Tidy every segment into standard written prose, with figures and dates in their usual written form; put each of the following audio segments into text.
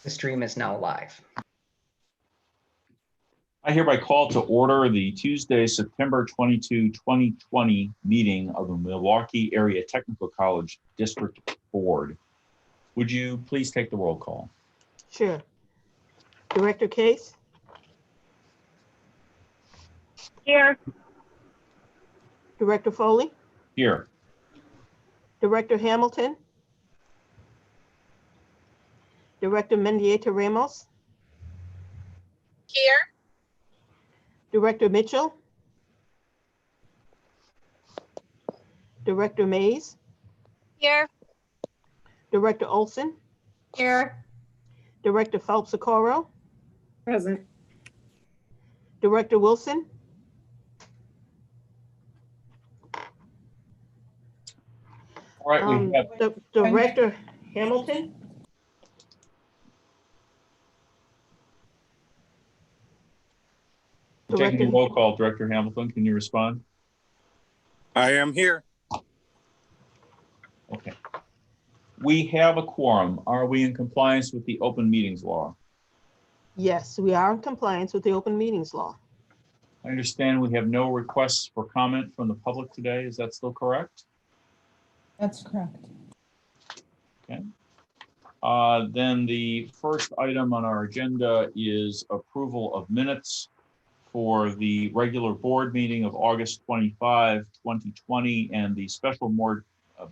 The stream is now live. I hereby call to order the Tuesday, September 22, 2020 meeting of the Milwaukee Area Technical College District Board. Would you please take the roll call? Sure. Director Case? Here. Director Foley? Here. Director Hamilton? Director Mendieta Ramos? Here. Director Mitchell? Director Mays? Here. Director Olson? Here. Director Phelps-Okoro? Present. Director Wilson? All right, we have Director Hamilton? taking the roll call. Director Hamilton, can you respond? I am here. Okay. We have a quorum. Are we in compliance with the open meetings law? Yes, we are in compliance with the open meetings law. I understand we have no requests for comment from the public today. Is that still correct? That's correct. Okay. Then the first item on our agenda is approval of minutes for the regular board meeting of August 25, 2020, and the special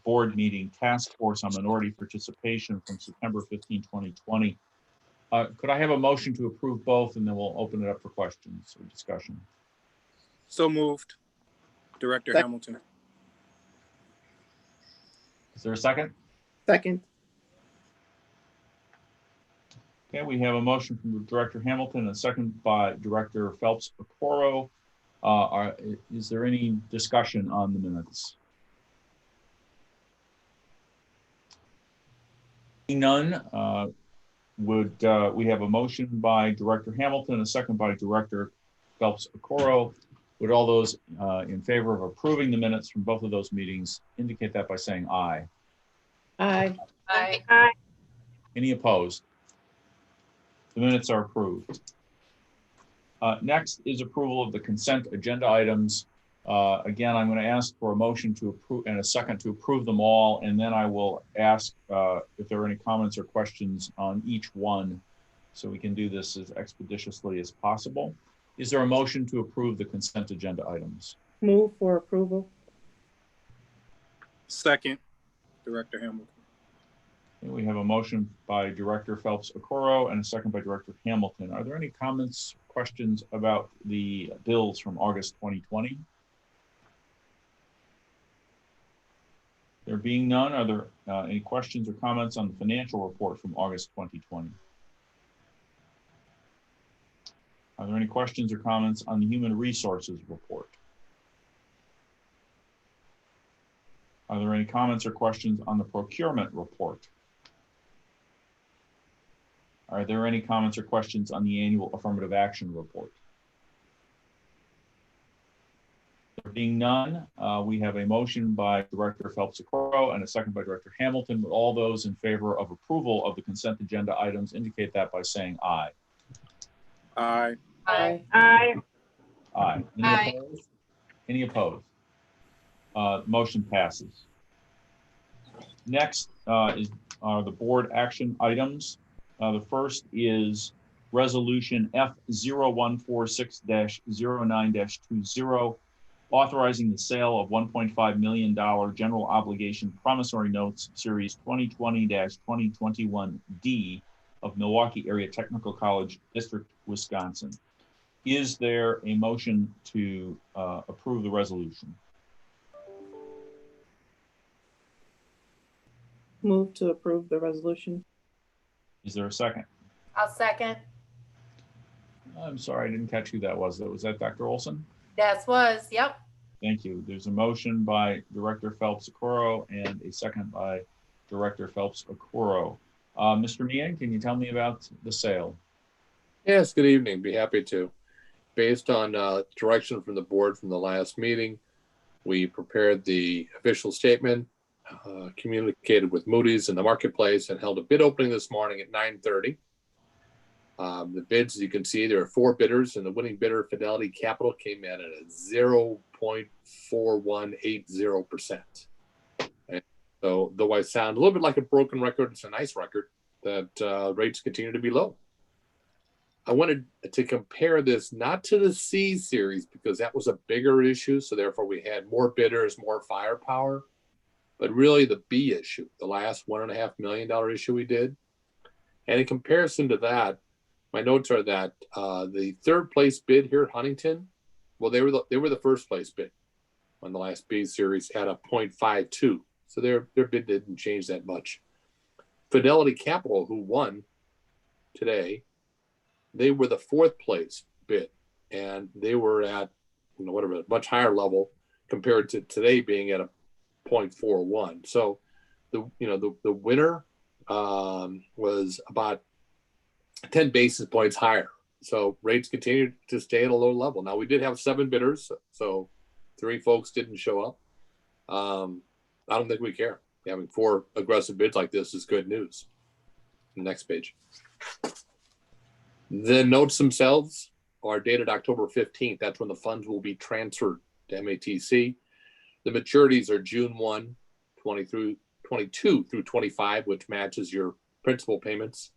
board meeting task force on minority participation from September 15, 2020. Could I have a motion to approve both, and then we'll open it up for questions or discussion? So moved. Director Hamilton. Is there a second? Second. Okay, we have a motion from Director Hamilton and a second by Director Phelps-Okoro. Is there any discussion on the minutes? None. We have a motion by Director Hamilton, a second by Director Phelps-Okoro. Would all those in favor of approving the minutes from both of those meetings indicate that by saying aye? Aye. Aye. Aye. Any opposed? The minutes are approved. Next is approval of the consent agenda items. Again, I'm going to ask for a motion to approve and a second to approve them all, and then I will ask if there are any comments or questions on each one, so we can do this as expeditiously as possible. Is there a motion to approve the consent agenda items? Move for approval. Second, Director Hamilton. Okay, we have a motion by Director Phelps-Okoro and a second by Director Hamilton. Are there any comments, questions about the bills from August 2020? There being none, are there any questions or comments on the financial report from August 2020? Are there any questions or comments on the human resources report? Are there any comments or questions on the procurement report? Are there any comments or questions on the annual affirmative action report? There being none, we have a motion by Director Phelps-Okoro and a second by Director Hamilton. With all those in favor of approval of the consent agenda items indicate that by saying aye. Aye. Aye. Aye. Aye. Any Aye. opposed? Any opposed? Motion passes. Next are the board action items. The first is Resolution F0146-09-20, authorizing the sale of $1.5 million general obligation promissory notes, Series 2020-2021D of Milwaukee Area Technical College District, Wisconsin. Is there a motion to approve the resolution? Move to approve the resolution. Is there a second? I'll second. I'm sorry, I didn't catch who that was. Was that Dr. Olson? That was, yep. Thank you. There's a motion by Director Phelps-Okoro and a second by Director Phelps-Okoro. Mr. Meehan, can you tell me about the sale? Yes, good evening. Be happy to. based on direction from the board from the last meeting, we prepared the official statement, communicated with Moody's in the marketplace, and held a bid opening this morning at 9:30. The bids, as you can see, there are 4 bidders, and the winning bidder, Fidelity Capital, came in at a 0.4180%. And so, though I sound a little bit like a broken record, it's a nice record that rates continue to be low. I wanted to compare this not to the C series because that was a bigger issue. So therefore we had more bidders, more firepower, but really the B issue, the last $1.5 million issue we did. And in comparison to that, my notes are that the 3rd place bid here at Huntington, well, they were the 1st place bid on the last B series at a 0.52. So their bid didn't change that much. Fidelity Capital, who won today, they were the 4th place bid, and they were at, a much higher level compared to today being at a 0.41. So the winner was about 10 basis points higher. So rates continued to stay at a low level. Now we did have 7 bidders, so 3 folks didn't show up. I don't think we care. Having 4 aggressive bids like this is good news. Next page. The notes themselves are dated October 15th. That's when the funds will be transferred to MATC. The maturities are June 1, 22 through 25, which matches your principal payments.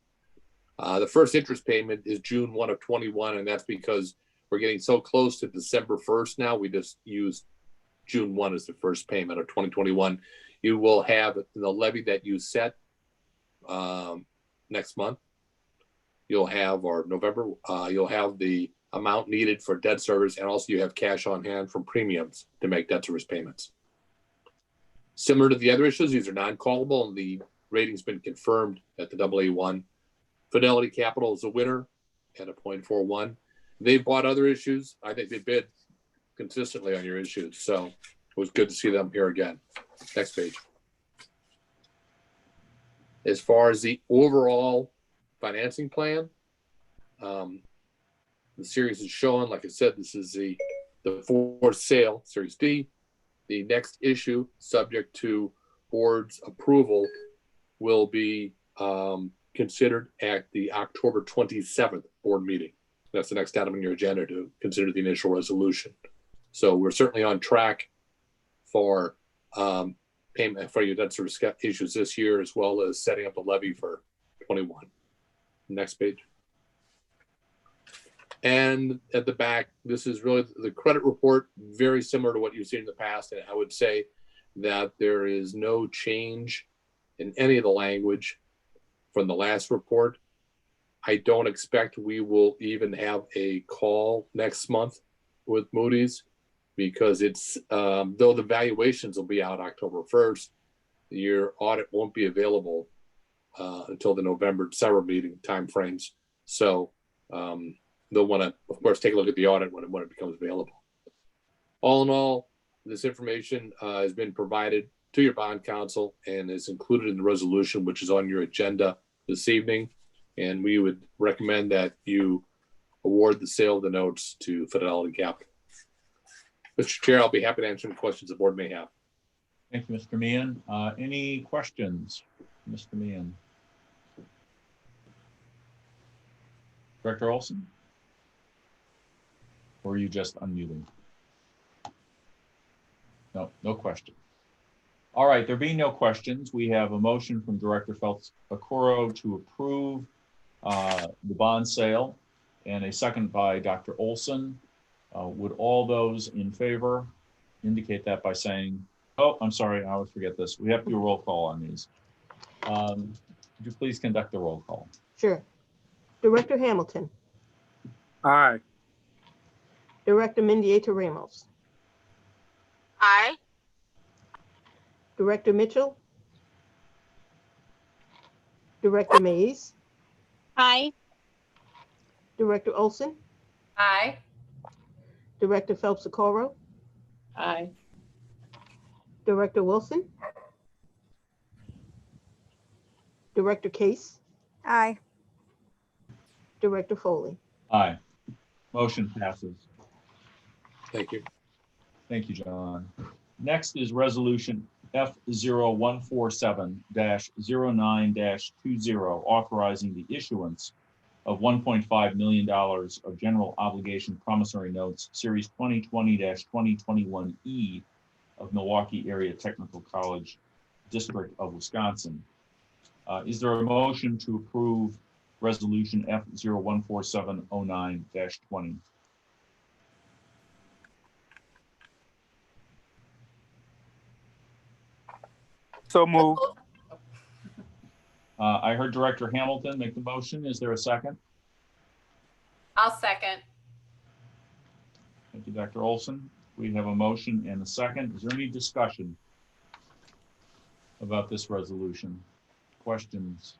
The first interest payment is June 1 of 21, and that's because we're getting so close to December 1st now. We just use June 1 as the first payment of 2021. You will have the levy that you set next month. You'll have, or November, you'll have the amount needed for debt service, and also you have cash on hand from premiums to make debt service payments. Similar to the other issues, these are non-callable, and the rating's been confirmed at the AA1. Fidelity Capital is a winner at a 0.41. They've bought other issues. I think they bid consistently on your issues, so it was good to see them here again. Next page. As far as the overall financing plan, the series is showing, like I said, this is the 4th sale, Series D. The next issue, subject to board's approval, will be considered at the October 27th board meeting. That's the next item on your agenda to consider the initial resolution. So we're certainly on track for payment for your debt service issues this year, as well as setting up the levy for 21. Next page. And at the back, this is really the credit report, very similar to what you've seen in the past. And I would say that there is no change in any of the language from the last report. I don't expect we will even have a call next month with Moody's because it's, though the valuations will be out October 1st, your audit won't be available until the November-December meeting timeframes. So they'll want to, of course, take a look at the audit when it becomes available. All in all, this information has been provided to your bond counsel and is included in the resolution, which is on your agenda this evening. And we would recommend that you award the sale of the notes to Fidelity Capital. Mr. Chair, I'll be happy to answer any questions the board may have. Thank you, Mr. Meehan. Any questions, Mr. Meehan? Director Olson? Or are you just unmuting? No question. All right, there being no questions, we have a motion from Director Phelps-Akuro to approve the bond sale and a second by Dr. Olson. Would all those in favor indicate that by saying, oh, I'm sorry, I always forget this. We have to do a roll call on these. Could you please conduct the roll call? Sure. Director Hamilton, Aye. Director Mendieta Ramos, Aye. Director Mitchell, Director Mays, Aye. Director Olson, Aye. Director Phelps-Akuro, Aye. Director Wilson, Director Case, Aye. Director Foley. Aye. Motion passes. Thank you. Thank you, John. Next is resolution F0147-09-20, authorizing the issuance of $1.5 million of general obligation promissory notes, series 2020-2021E of Milwaukee Area Technical College, District of Wisconsin. Is there a motion to approve resolution F014709-20? So moved. I heard Director Hamilton make the motion. Is there a second? I'll second. Thank you, Dr. Olson. We have a motion and a second. Is there any discussion about this resolution? Questions?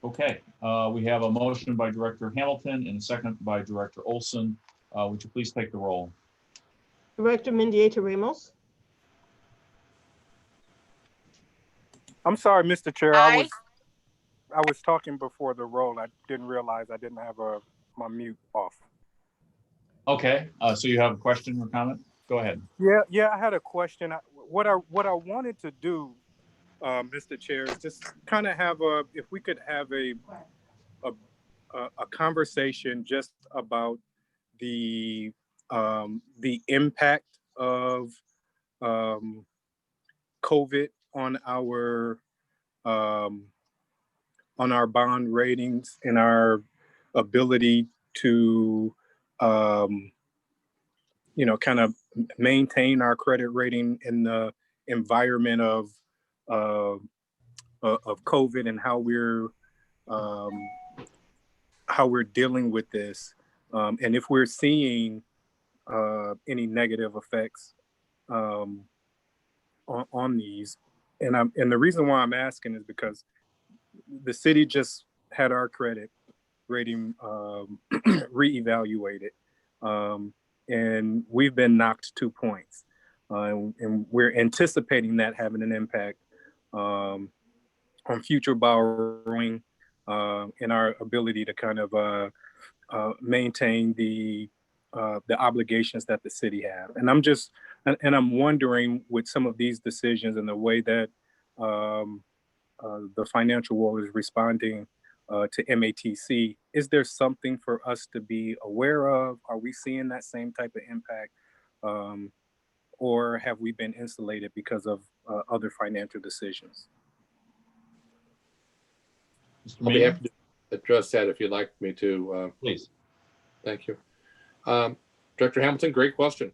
Okay, we have a motion by Director Hamilton and a second by Director Olson. Would you please take the roll? Director Mendieta Ramos, I'm sorry, Mr. Chair. Aye. I was talking before the roll. I didn't realize I didn't have my mute off. Okay, so you have a question or comment? Go ahead. Yeah, I had a question. What I wanted to do, Mr. Chair, is just kind of have if we could have a conversation just about the impact of COVID on our bond ratings and our ability to kind of maintain our credit rating in the environment of COVID, and how we're dealing with this, and if we're seeing any negative effects on these. And the reason why I'm asking is because the city just had our credit rating reevaluated, and we've been knocked 2 points, and we're anticipating that having an impact on future borrowing and our ability to kind of maintain the obligations that the city have. And I'm wondering, with some of these decisions and the way that the financial world is responding to MATC, is there something for us to be aware of? Are we seeing that same type of impact? Or have we been insulated because of other financial decisions? Mr. I'll be Mayor, happy to address that if you'd like me to. please. Thank you. Director Hamilton, great question.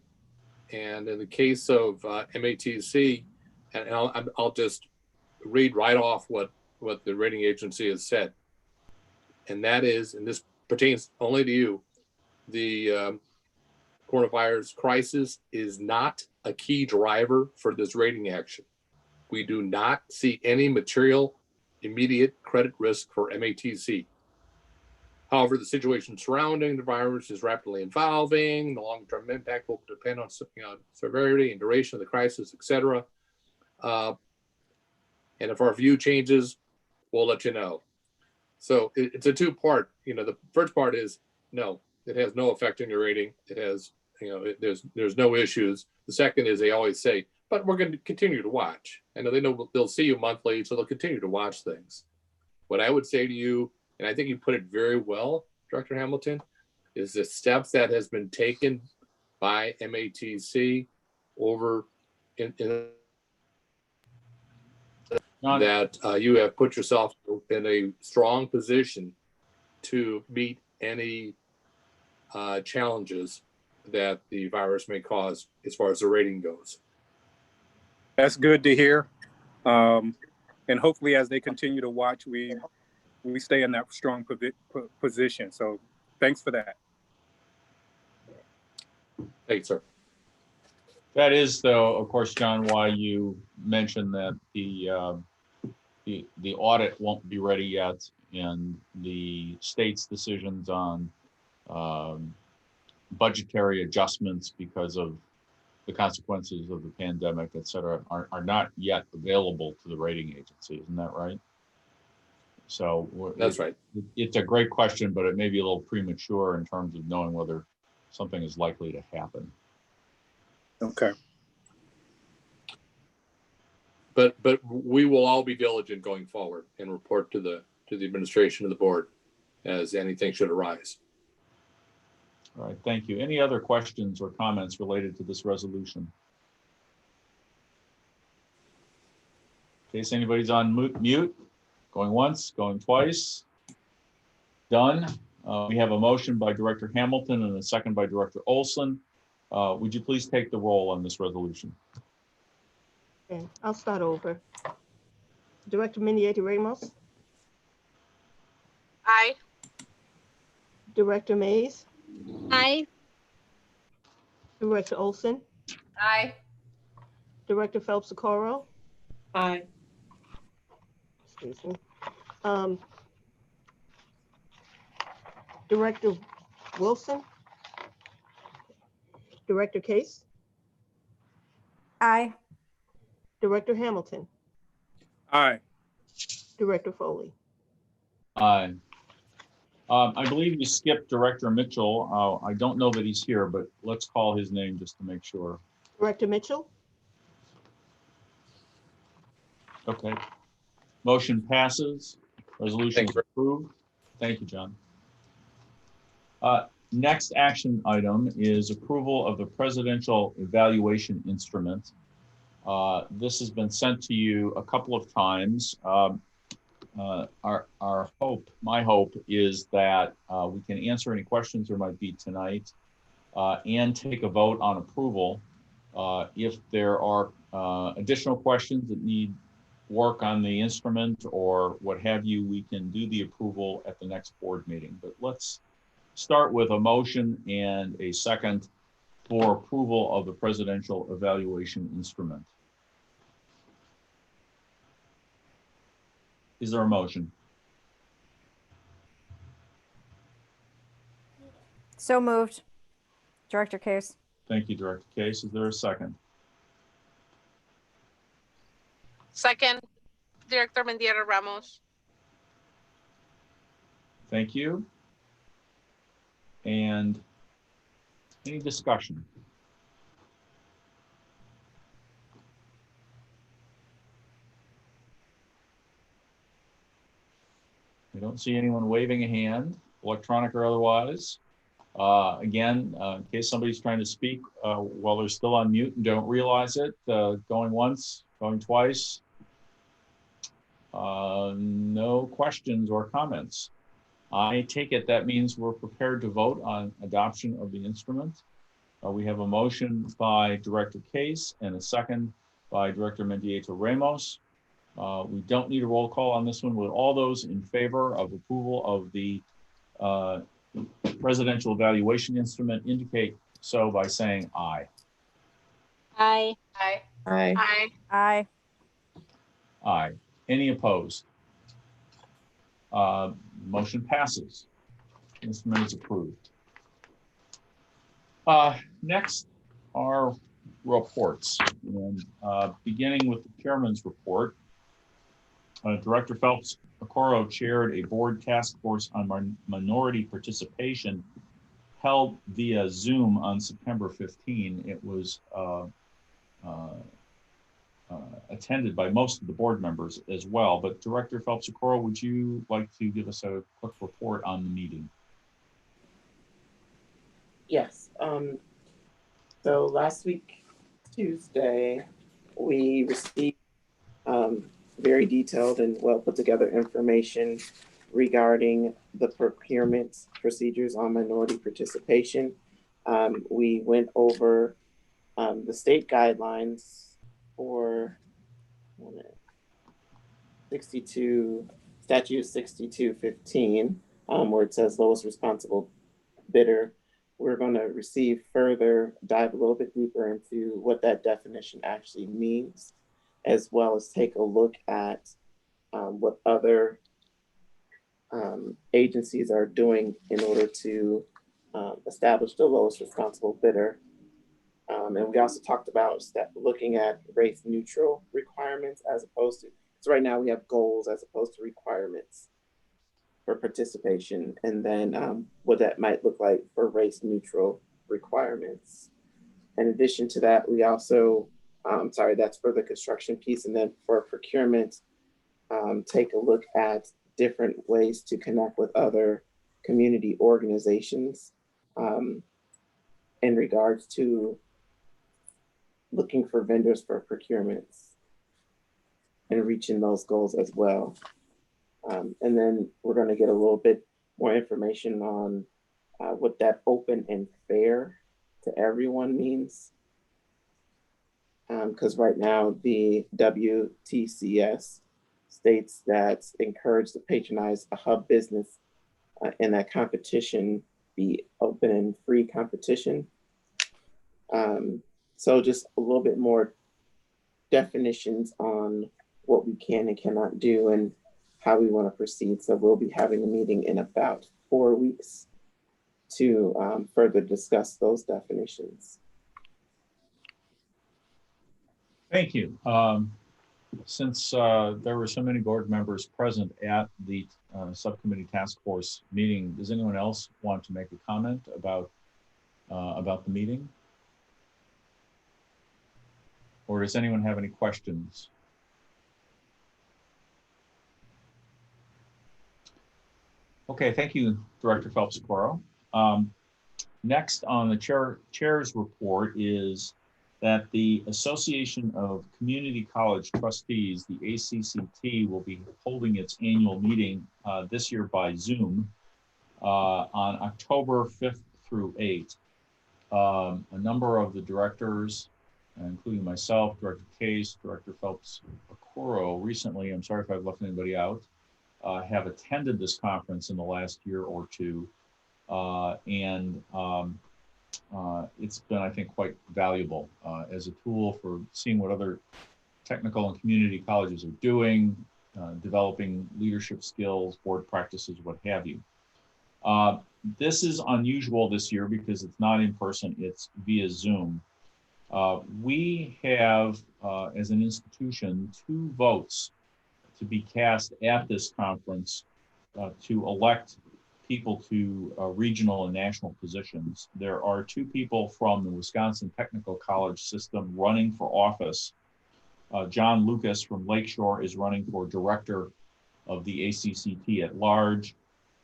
And in the case of MATC, and I'll just read right off what the rating agency has said. And that is, and this pertains only to you, the coronavirus crisis is not a key driver for this rating action. We do not see any material immediate credit risk for MATC. However, the situation surrounding the virus is rapidly evolving. The long-term impact will depend on severity and duration of the crisis, et cetera. And if our view changes, we'll let you know. So it's a two-part. The first part is no, it has no effect on your rating. It has, there's no issues. The second is they always say, but we're going to continue to watch. I know they'll see you monthly, so they'll continue to watch things. What I would say to you, and I think you put it very well, Director Hamilton, is the steps that has been taken by MATC over that you have put yourself in a strong position to meet any challenges that the virus may cause as far as the rating goes. That's good to hear. And hopefully as they continue to watch, we stay in that strong position. So thanks for that. Thanks, sir. That is, though, of course, John, why you mentioned that the audit won't be ready yet, and the state's decisions on budgetary adjustments because of the consequences of the pandemic, et cetera, are not yet available to the rating agency. Isn't that right? So That's right. It's a great question, but it may be a little premature in terms of knowing whether something is likely to happen. Okay. But we will all be diligent going forward and report to the administration of the board as anything should arise. All right, thank you. Any other questions or comments related to this resolution? In case anybody's on mute, going once, going twice. Done. We have a motion by Director Hamilton and a second by Director Olson. Would you please take the roll on this resolution? Okay, I'll start over. Director Mendieta Ramos, Aye. Director Mays, Aye. Director Olson, Aye. Director Phelps Socorro, Aye. excuse me, Director Wilson, Director Case, Aye. Director Hamilton, Aye. Director Foley. Aye. I believe you skipped Director Mitchell. I don't know that he's here, but let's call his name just to make sure. Director Mitchell, Okay. Motion passes. Resolution Thank is you. approved. Thank you, John. Next action item is approval of the presidential evaluation instrument. This has been sent to you a couple of times. My hope is that we can answer any questions there might be tonight and take a vote on approval. If there are additional questions that need work on the instrument or what have you, we can do the approval at the next board meeting. But let's start with a motion and a second for approval of the presidential evaluation instrument. Is there a motion? So moved. Director Case. Thank you, Director Case. Is there a second? Second, Director Mendieta Ramos. Thank you. And any discussion? I don't see anyone waving a hand, electronic or otherwise. Again, in case somebody's trying to speak while they're still on mute and don't realize it, going once, going twice. No questions or comments. I take it that means we're prepared to vote on adoption of the instrument. We have a motion by Director Case and a second by Director Mendieta Ramos. We don't need a roll call on this one. With all those in favor of approval of the presidential evaluation instrument indicate so by saying aye. Aye. Aye. Aye. Aye. Aye. Aye. Any opposed? Motion passes. Instrument is approved. Next are reports. And beginning with the chairman's report, Director Phelps Socorro chaired a board task force on minority participation held via Zoom on September 15. It was attended by most of the board members as well. But Director Phelps Socorro, would you like to give us a quick report on the meeting? Yes. So last week, Tuesday, we received very detailed and well put together information regarding the procurement procedures on minority participation. We went over the state guidelines for statute 6215, where it says lowest responsible bidder. We're going to dive a little bit deeper into what that definition actually means, as well as take a look at what other agencies are doing in order to establish the lowest responsible bidder. And we also talked about looking at race neutral requirements as opposed to, so right now we have goals as opposed to requirements. for participation, and then what that might look like for race neutral requirements. In addition to that, we also, that's for the construction piece. And then for procurement, take a look at different ways to connect with other community organizations in regards to looking for vendors for procurements and reaching those goals as well. And then we're going to get a little bit more information on what that open and fair to everyone means. Because right now the WTCS states that encourage to patronize a hub business and that competition be open and free competition. So just a little bit more definitions on what we can and cannot do and how we want to proceed. So we'll be having a meeting in about 4 weeks to further discuss those definitions. Thank you. Since there were so many board members present at the subcommittee task force meeting, does anyone else want to make a comment about the meeting? Or does anyone have any questions? Okay, thank you, Director Phelps-Coro. Next on the chair's report is that the Association of Community College Trustees, the ACCT, will be holding its annual meeting this year by Zoom on October 5th through 8th. A number of the directors, including myself, Director Case, Director Phelps-Coro, recently, I'm sorry if I've left anybody out, have attended this conference in the last year or two. It's been, I think, quite valuable as a tool for seeing what other technical and community colleges are doing, developing leadership skills, board practices, what have you. This is unusual this year because it's not in person, it's via Zoom. We have, as an institution, 2 votes to be cast at this conference to elect people to regional and national positions. There are 2 people from the Wisconsin Technical College system running for office. John Lucas from Lakeshore is running for director of the ACCT at large,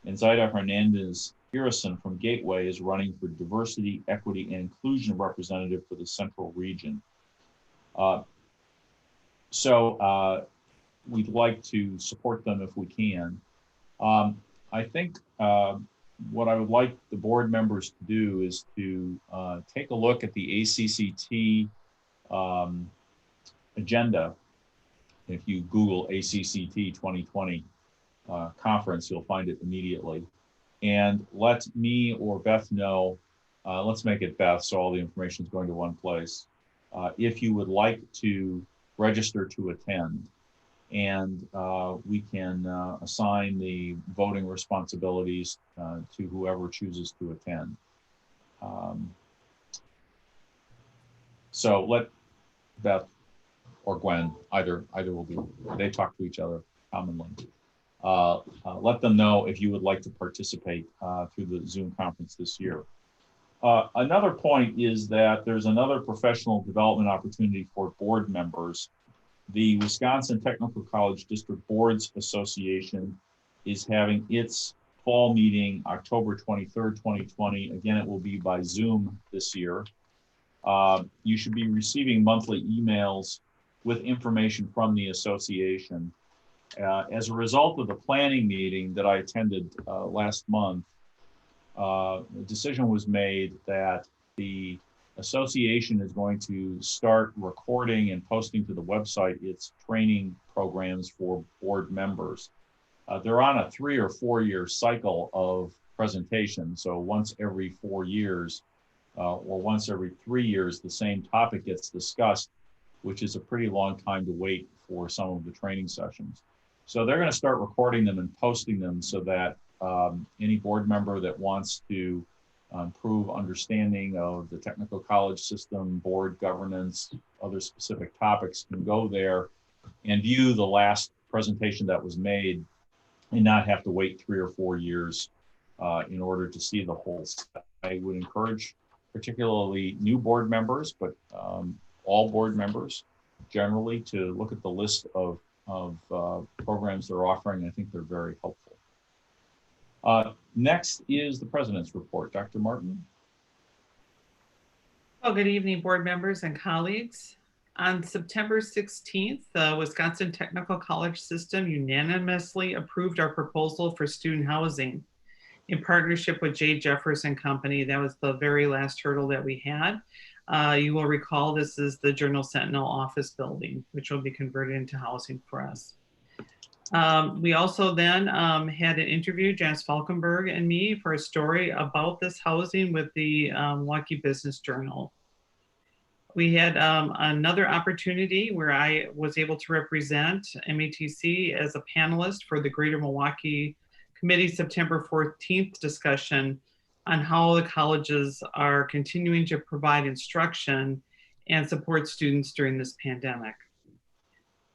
and Zaida Hernandez Harrison from Gateway is running for diversity, equity, and inclusion representative for the central region. We'd like to support them if we can. I think what I would like the board members to do is to take a look at the ACCT agenda. If you Google ACCT 2020 conference, you'll find it immediately. And let me or Beth know, let's make it Beth so all the information is going to one place, if you would like to register to attend. And we can assign the voting responsibilities to whoever chooses to attend. So let Beth or Gwen, either will do, they talk to each other commonly. Let them know if you would like to participate through the Zoom conference this year. Another point is that there's another professional development opportunity for board members. The Wisconsin Technical College District Boards Association is having its fall meeting October 23rd, 2020. Again, it will be by Zoom this year. You should be receiving monthly emails with information from the association. As a result of the planning meeting that I attended last month, the decision was made that the association is going to start recording and posting to the website its training programs for board members. They're on a 3 or 4 year cycle of presentation. So once every 4 years or once every 3 years, the same topic gets discussed, which is a pretty long time to wait for some of the training sessions. So they're going to start recording them and posting them so that any board member that wants to improve understanding of the technical college system, board governance, other specific topics can go there and view the last presentation that was made and not have to wait 3 or 4 years in order to see the whole set. I would encourage particularly new board members, but all board members generally to look at the list of programs they're offering. I think they're very helpful. Next is the President's report. Dr. Martin. Well, good evening, board members and colleagues. On September 16th, the Wisconsin Technical College System unanimously approved our proposal for student housing in partnership with J. Jefferson Company. That was the very last hurdle that we had. You will recall this is the Journal Sentinel office building, which will be converted into housing for us. We also then had an interview, Janice Falkenberg and me, for a story about this housing with the Milwaukee Business Journal. We had another opportunity where I was able to represent MATC as a panelist for the Greater Milwaukee Committee September 14th discussion on how the colleges are continuing to provide instruction and support students during this pandemic.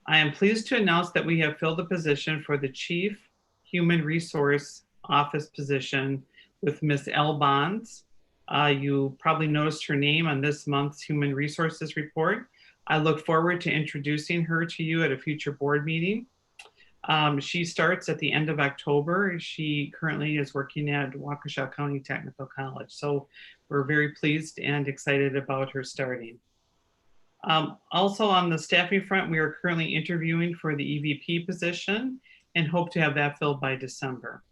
I am pleased to announce that we have filled the position for the Chief Human Resource Office position with Ms. L. Bonds. You probably noticed her name on this month's Human Resources report. I look forward to introducing her to you at a future board meeting. She starts at the end of October. She currently is working at Waukesha County Technical College. So we're very pleased and excited about her starting. Also on the staffing front, we are currently interviewing for the EVP position and hope to have that filled by December.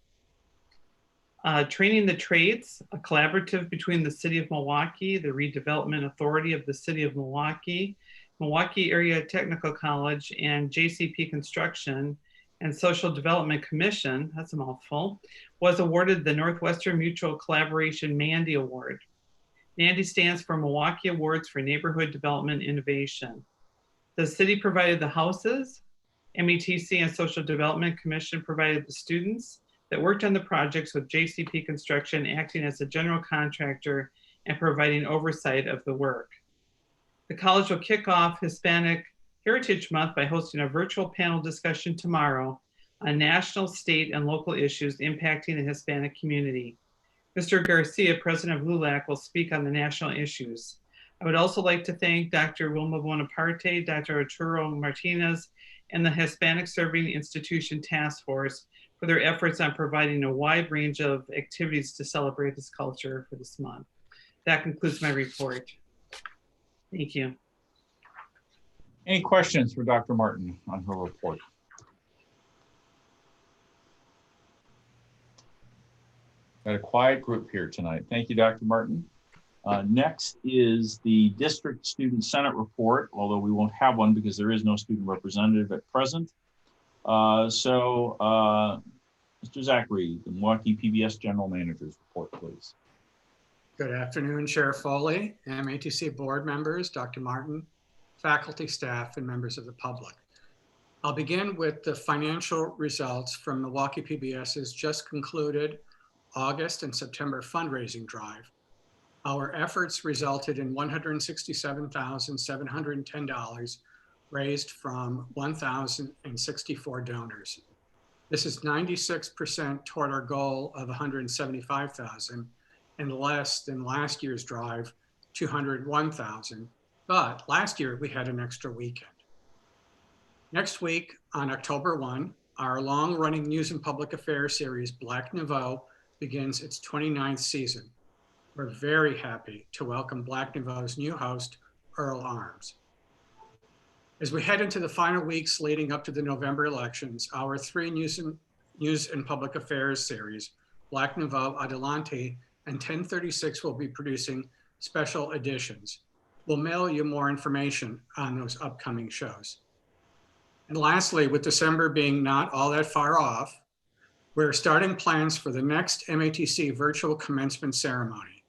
Training the Trades, a collaborative between the City of Milwaukee, the Redevelopment Authority of the City of Milwaukee, Milwaukee Area Technical College, and JCP Construction and Social Development Commission, that's a mouthful, was awarded the Northwestern Mutual Collaboration Mandy Award. Mandy stands for Milwaukee Awards for Neighborhood Development Innovation. The city provided the houses, MATC and Social Development Commission provided the students that worked on the projects, with JCP Construction acting as a general contractor and providing oversight of the work. The college will kick off Hispanic Heritage Month by hosting a virtual panel discussion tomorrow on national, state, and local issues impacting the Hispanic community. Mr. Garcia, president of LULAC, will speak on the national issues. I would also like to thank Dr. Wilma Bonaparte, Dr. Arturo Martinez, and the Hispanic Serving Institution Task Force for their efforts on providing a wide range of activities to celebrate this culture for this month. That concludes my report. Thank you. Any questions for Dr. Martin on her report? Got a quiet group here tonight. Thank you, Dr. Martin. Next is the District Student Senate report, although we won't have one because there is no student representative at present. Mr. Zachary, the Milwaukee PBS General Manager's report, please. Good afternoon, Chair Foley, MATC board members, Dr. Martin, faculty, staff, and members of the public. I'll begin with the financial results from Milwaukee PBS's just concluded August and September fundraising drive. Our efforts resulted in $167,710 raised from 1,064 donors. This is 96% toward our goal of 175,000 and less than last year's drive, 201,000. But last year we had an extra weekend. Next week on October 1, our long-running news and public affairs series, Black Nouveau, begins its 29th season. We're very happy to welcome Black Nouveau's new host, Earl Arms. As we head into the final weeks leading up to the November elections, our 3 news and public affairs series, Black Nouveau, Adelante, and 1036 will be producing special editions. We'll mail you more information on those upcoming shows. And lastly, with December being not all that far off, we're starting plans for the next MATC virtual commencement ceremony.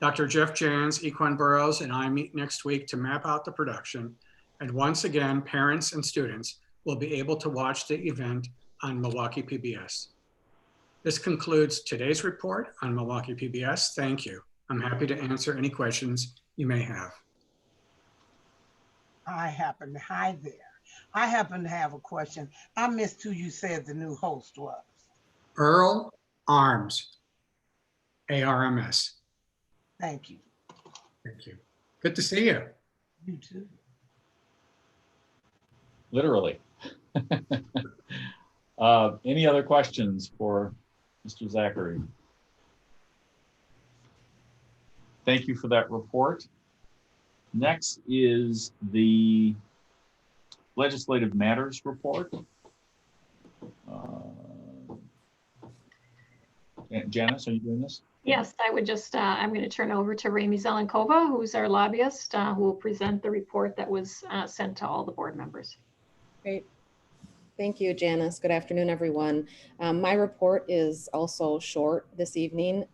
Dr. Jeff Jans, Equan Burrows, and I meet next week to map out the production. And once again, parents and students will be able to watch the event on Milwaukee PBS. This concludes today's report on Milwaukee PBS. Thank you. I'm happy to answer any questions you may have. Hi there. I happen to have a question. I missed who you said the new host was. Earl Arms, ARMS. Thank you. Thank you. Good to see you. You too. Literally. Any other questions for Mr. Zachary? Thank you for that report. Next is the Legislative Matters Report. Janice, are you doing this? Yes, I would just, I'm going to turn over to Rami Zelenkova, who's our lobbyist, who will present the report that was sent to all the board members. Great. Thank you, Janice. Good afternoon, everyone. My report is also short this evening.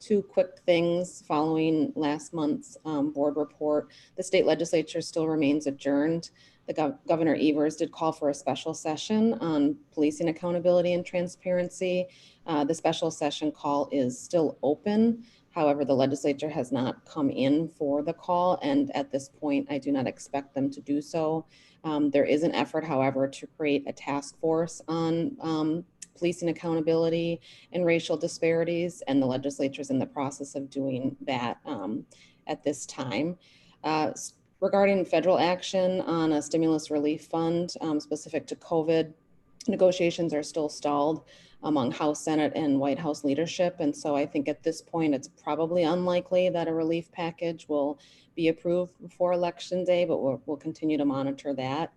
Two quick things following last month's board report. The state legislature still remains adjourned. The Governor Evers did call for a special session on policing accountability and transparency. The special session call is still open. However, the legislature has not come in for the call, and at this point, I do not expect them to do so. There is an effort, however, to create a task force on policing accountability and racial disparities, and the legislature is in the process of doing that at this time. Regarding federal action on a stimulus relief fund specific to COVID, negotiations are still stalled among House, Senate, and White House leadership. And so I think at this point, it's probably unlikely that a relief package will be approved before Election Day, but we'll continue to monitor that.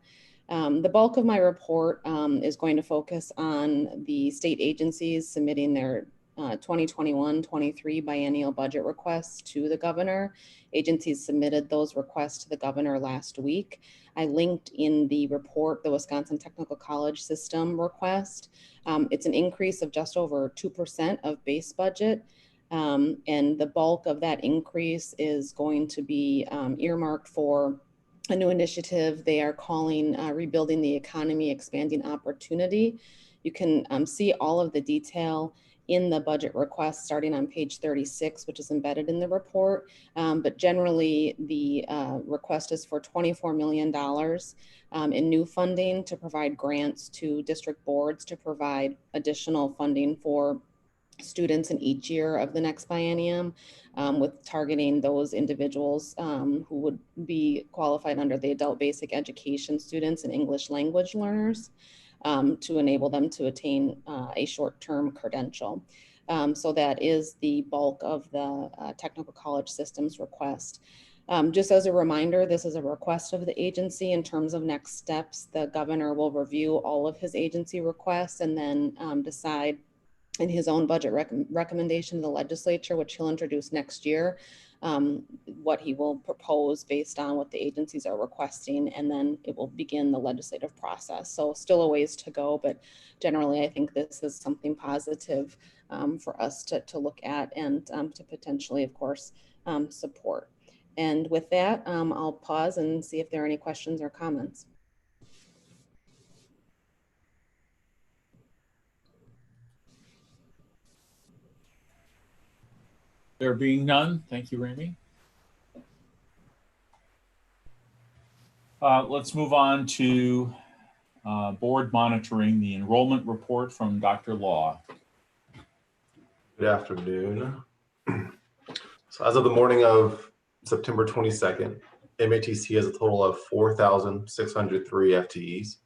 The bulk of my report is going to focus on the state agencies submitting their 2021-23 biennial budget requests to the governor. Agencies submitted those requests to the governor last week. I linked in the report the Wisconsin Technical College System request. It's an increase of just over 2% of base budget. And the bulk of that increase is going to be earmarked for a new initiative they are calling Rebuilding the Economy, Expanding Opportunity. You can see all of the detail in the budget request starting on page 36, which is embedded in the report. But generally, the request is for $24 million in new funding to provide grants to district boards to provide additional funding for students in each year of the next biennium, with targeting those individuals who would be qualified under the adult basic education students and English language learners to enable them to attain a short-term credential. So that is the bulk of the technical college systems request. Just as a reminder, this is a request of the agency. In terms of next steps, the governor will review all of his agency requests and then decide in his own budget recommendation to the legislature, which he'll introduce next year, what he will propose based on what the agencies are requesting, and then it will begin the legislative process. So still a ways to go, but generally I think this is something positive for us to look at and to potentially, of course, support. And with that, I'll pause and see if there are any questions or comments. There being none, thank you, Rami. Let's move on to board monitoring, the enrollment report from Dr. Law. Good afternoon. So as of the morning of September 22nd, MATC has a total of 4,603 FTEs,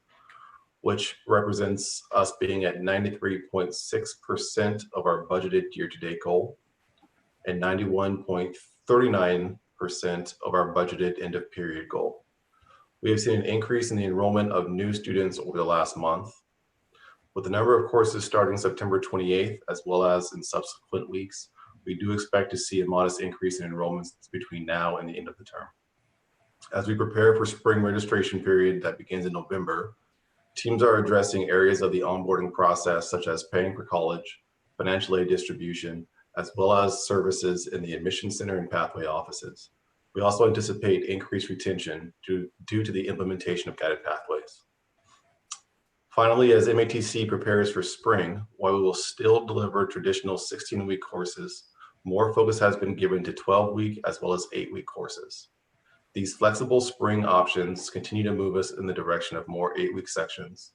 which represents us being at 93.6% of our budgeted year-to-date goal and 91.39% of our budgeted end of period goal. We have seen an increase in the enrollment of new students over the last month. With the number of courses starting September 28th, as well as in subsequent weeks, we do expect to see a modest increase in enrollments between now and the end of the term. As we prepare for spring registration period that begins in November, teams are addressing areas of the onboarding process, such as paying for college, financial aid distribution, as well as services in the admission center and pathway offices. We also anticipate increased retention due to the implementation of guided pathways. Finally, as MATC prepares for spring, while we will still deliver traditional 16-week courses, more focus has been given to 12-week as well as 8-week courses. These flexible spring options continue to move us in the direction of more 8-week sections,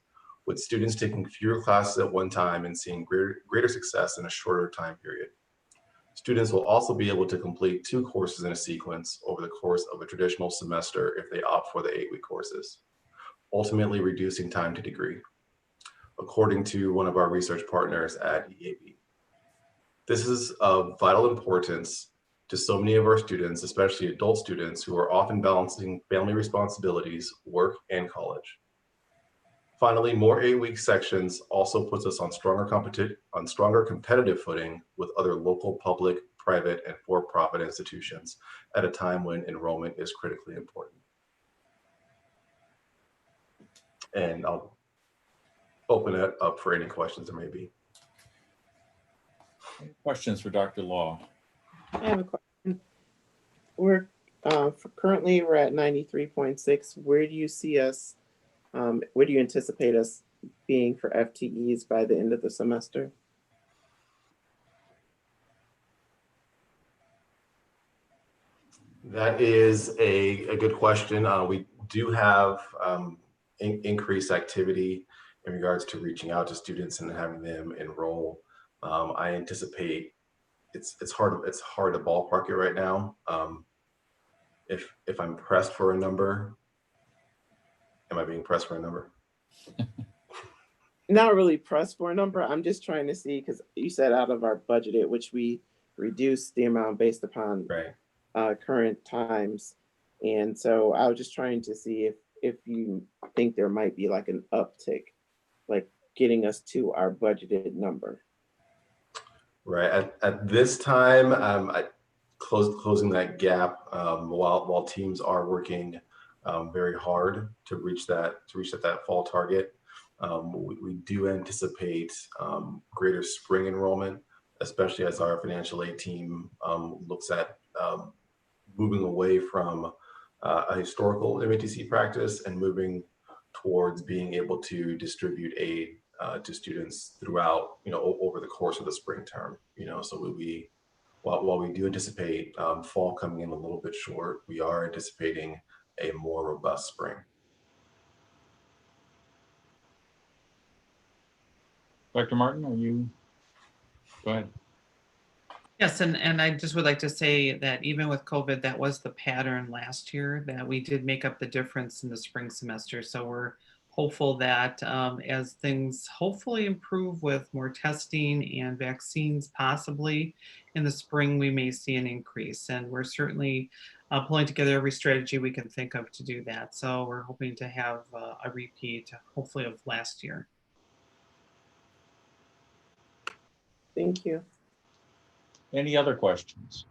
with students taking fewer classes at one time and seeing greater success in a shorter time period. Students will also be able to complete 2 courses in a sequence over the course of a traditional semester if they opt for the 8-week courses, ultimately reducing time to degree, according to one of our research partners at EAB. This is of vital importance to so many of our students, especially adult students who are often balancing family responsibilities, work, and college. Finally, more 8-week sections also puts us on stronger competitive footing with other local, public, private, and for-profit institutions at a time when enrollment is critically important. And I'll open it up for any questions there may be. Questions for Dr. Law? I have a question. We're currently we're at 93.6. Where do you see us? Where do you anticipate us being for FTEs by the end of the semester? That is a good question. We do have increased activity in regards to reaching out to students and having them enroll. I anticipate it's hard to ballpark it right now. If I'm pressed for a number, am I being pressed for a number? Not really pressed for a number. I'm just trying to see, because you said out of our budgeted, which we reduced the amount based upon current times. And so I was just trying to see if you think there might be like an uptick, like getting us to our budgeted number. Right. At this time, closing that gap while teams are working very hard to reach that fall target. We do anticipate greater spring enrollment, especially as our financial aid team looks at moving away from a historical MATC practice and moving towards being able to distribute aid to students throughout, over the course of the spring term. So while we do anticipate fall coming in a little bit short, we are anticipating a more robust spring. Dr. Martin, go ahead. Yes, and I just would like to say that even with COVID, that was the pattern last year, that we did make up the difference in the spring semester. So we're hopeful that as things hopefully improve with more testing and vaccines possibly in the spring, we may see an increase. And we're certainly pulling together every strategy we can think of to do that. So we're hoping to have a repeat, hopefully, of last year. Thank you. Any other questions?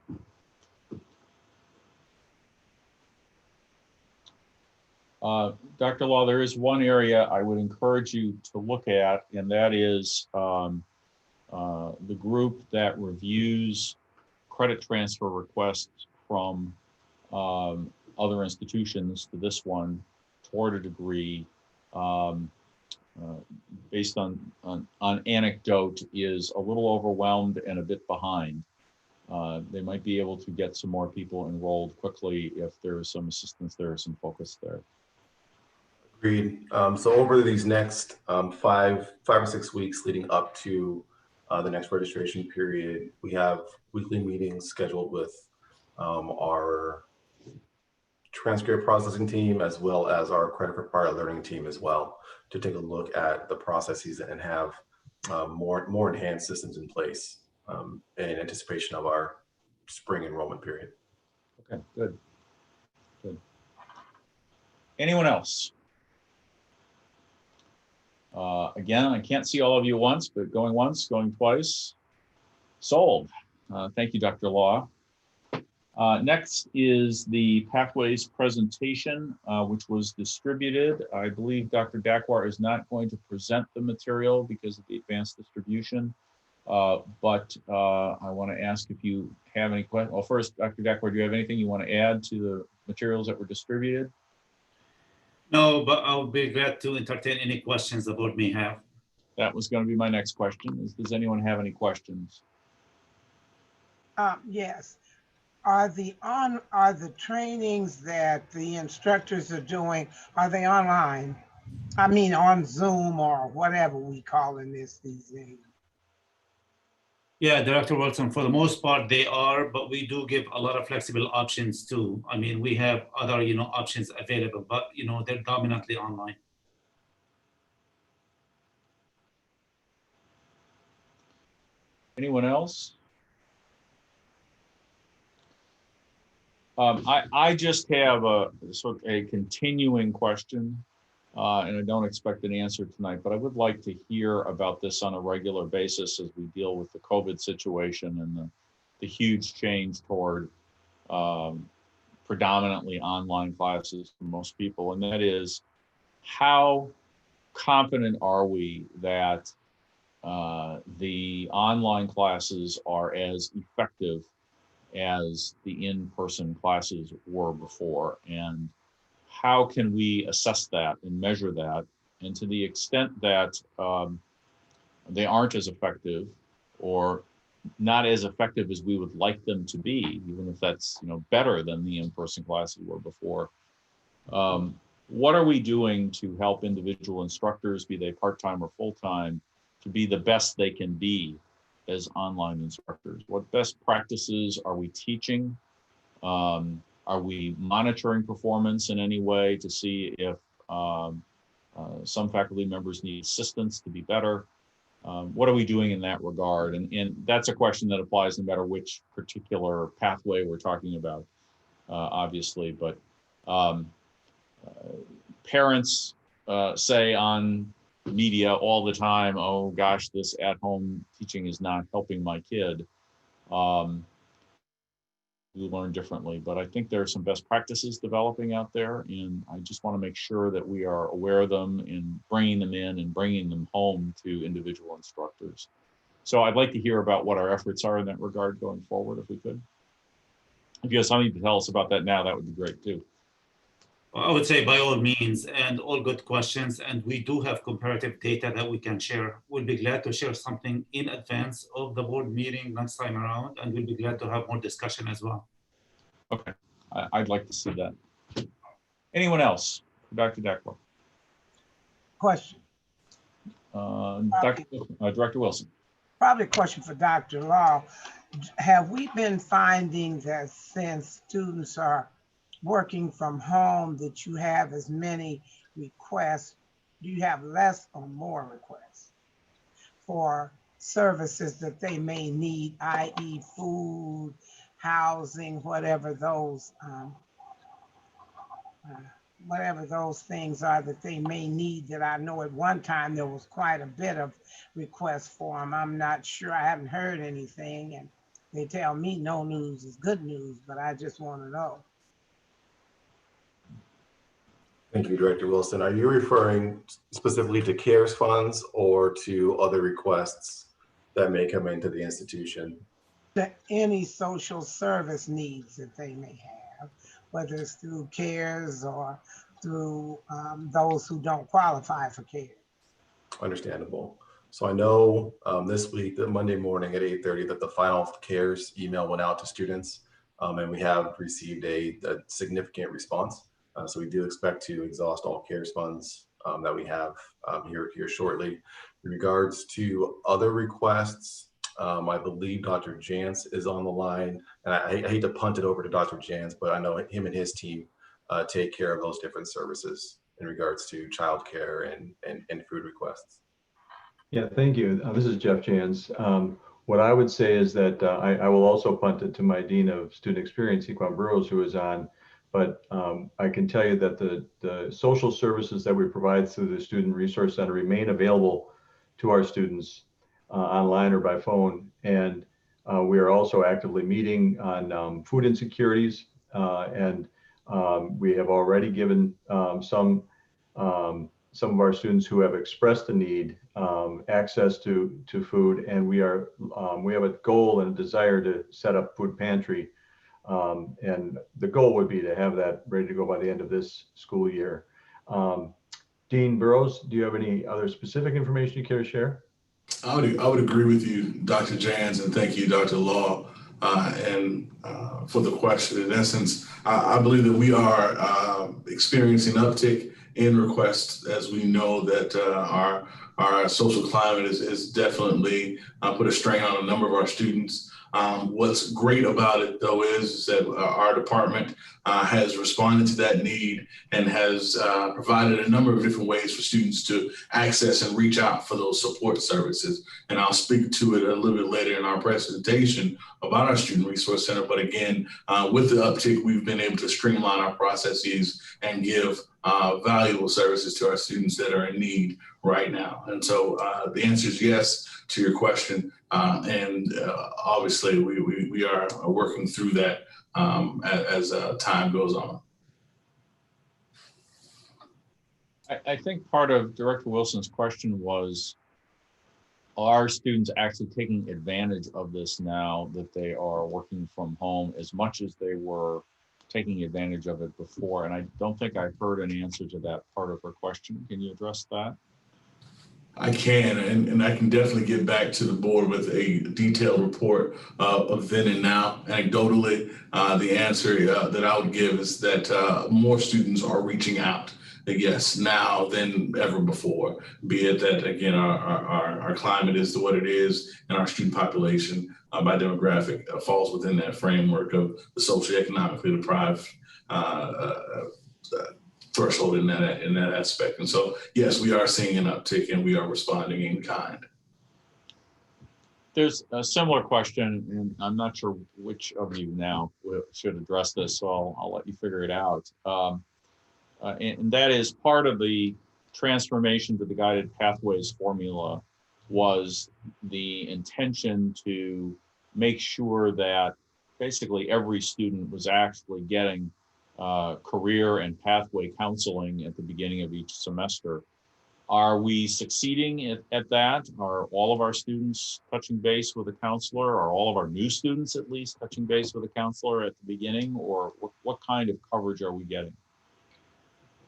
Dr. Law, there is one area I would encourage you to look at, and that is the group that reviews credit transfer requests from other institutions to this one toward a degree, based on anecdote, is a little overwhelmed and a bit behind. They might be able to get some more people enrolled quickly if there is some assistance there, some focus there. Agreed. So over these next 5 or 6 weeks leading up to the next registration period, we have weekly meetings scheduled with our transcript processing team as well as our credit for prior learning team as well, to take a look at the processes and have more enhanced systems in place in anticipation of our spring enrollment period. Okay, good. Anyone else? Again, I can't see all of you once, but going once, going twice. Sold. Thank you, Dr. Law. Next is the Pathways presentation, which was distributed. I believe Dr. Dakwar is not going to present the material because of the advanced distribution, but I want to ask if you have any questions. Well, first, Dr. Dakwar, do you have anything you want to add to the materials that were distributed? No, but I'll be glad to entertain any questions the board may have. That was going to be my next question. Does anyone have any questions? Yes. Are the trainings that the instructors are doing, are they online? I mean, on Zoom or whatever we calling this these days. Yeah, Director Wilson, for the most part, they are, but we do give a lot of flexible options too. I mean, we have other, options available, but, they're dominantly online. Anyone else? I just have a sort of a continuing question, and I don't expect an answer tonight, but I would like to hear about this on a regular basis as we deal with the COVID situation and the huge change toward predominantly online classes for most people. And that is, how confident are we that the online classes are as effective as the in-person classes were before? And how can we assess that and measure that? And to the extent that they aren't as effective or not as effective as we would like them to be, even if that's better than the in-person classes were before, what are we doing to help individual instructors, be they part-time or full-time, to be the best they can be as online instructors? What best practices are we teaching? Are we monitoring performance in any way to see if some faculty members need assistance to be better? What are we doing in that regard? And that's a question that applies no matter which particular pathway we're talking about, obviously. But parents say on media all the time, oh gosh, this at-home teaching is not helping my kid. We learn differently, but I think there are some best practices developing out there, and I just want to make sure that we are aware of them and bringing them in and bringing them home to individual instructors. So I'd like to hear about what our efforts are in that regard going forward, if we could. If you have something to tell us about that now, that would be great too. I would say by all means, and all good questions, and we do have comparative data that we can share. We'll be glad to share something in advance of the board meeting next time around, and we'll be glad to have more discussion as well. Okay, I'd like to see that. Anyone else? Dr. Deckler. Question. Director Wilson. Probably a question for Dr. Law. Have we been finding that since students are working from home that you have as many requests? Do you have less or more requests for services that they may need, i.e. food, housing, whatever those things are that they may need? That I know at one time there was quite a bit of requests for them. I'm not sure, I haven't heard anything, and they tell me no news is good news, but I just want to know. Thank you, Director Wilson. Are you referring specifically to CARES funds or to other requests that may come into the institution? To any social service needs that they may have, whether it's through CARES or through those who don't qualify for CARES. Understandable. So I know this week, that Monday morning at 8:30, that the final CARES email went out to students, and we have received a significant response. So we do expect to exhaust all CARES funds that we have here shortly. In regards to other requests, I believe Dr. Jantz is on the line, and I hate to punt it over to Dr. Jantz, but I know him and his team take care of those different services in regards to childcare and food requests. Yeah, thank you. This is Jeff Jantz. What I would say is that I will also punt it to my Dean of Student Experience, Equan Burrows, who is on. But I can tell you that the social services that we provide through the Student Resource Center remain available to our students online or by phone. And we are also actively meeting on food insecurities. And we have already given some of our students who have expressed a need access to food. And we have a goal and a desire to set up food pantry. And the goal would be to have that ready to go by the end of this school year. Dean Burrows, do you have any other specific information you care to share? I would agree with you, Dr. Jantz, and thank you, Dr. Law. for the question. In essence, I believe that we are experiencing uptick in requests, as we know that our social climate is definitely put a strain on a number of our students. What's great about it, though, is that our department has responded to that need and has provided a number of different ways for students to access and reach out for those support services. And I'll speak to it a little bit later in our presentation about our Student Resource Center. But again, with the uptick, we've been able to streamline our processes and give valuable services to our students that are in need right now. And so the answer is yes to your question. Obviously, we are working through that as time goes on. I think part of Director Wilson's question was, are students actually taking advantage of this now that they are working from home as much as they were taking advantage of it before? And I don't think I heard an answer to that part of her question. Can you address that? I can, and I can definitely get back to the board with a detailed report of then and now. Anecdotally, the answer that I would give is that more students are reaching out, yes, now than ever before, be it that, again, our climate is what it is, and our student population by demographic falls within that framework of the socioeconomically deprived threshold in that aspect. And so, yes, we are seeing an uptick and we are responding in kind. There's a similar question, and I'm not sure which of you now should address this, so I'll let you figure it out. And that is part of the transformation to the guided pathways formula was the intention to make sure that basically every student was actually getting career and pathway counseling at the beginning of each semester. Are we succeeding at that? Are all of our students touching base with a counselor? Are all of our new students at least touching base with a counselor at the beginning? Or what kind of coverage are we getting?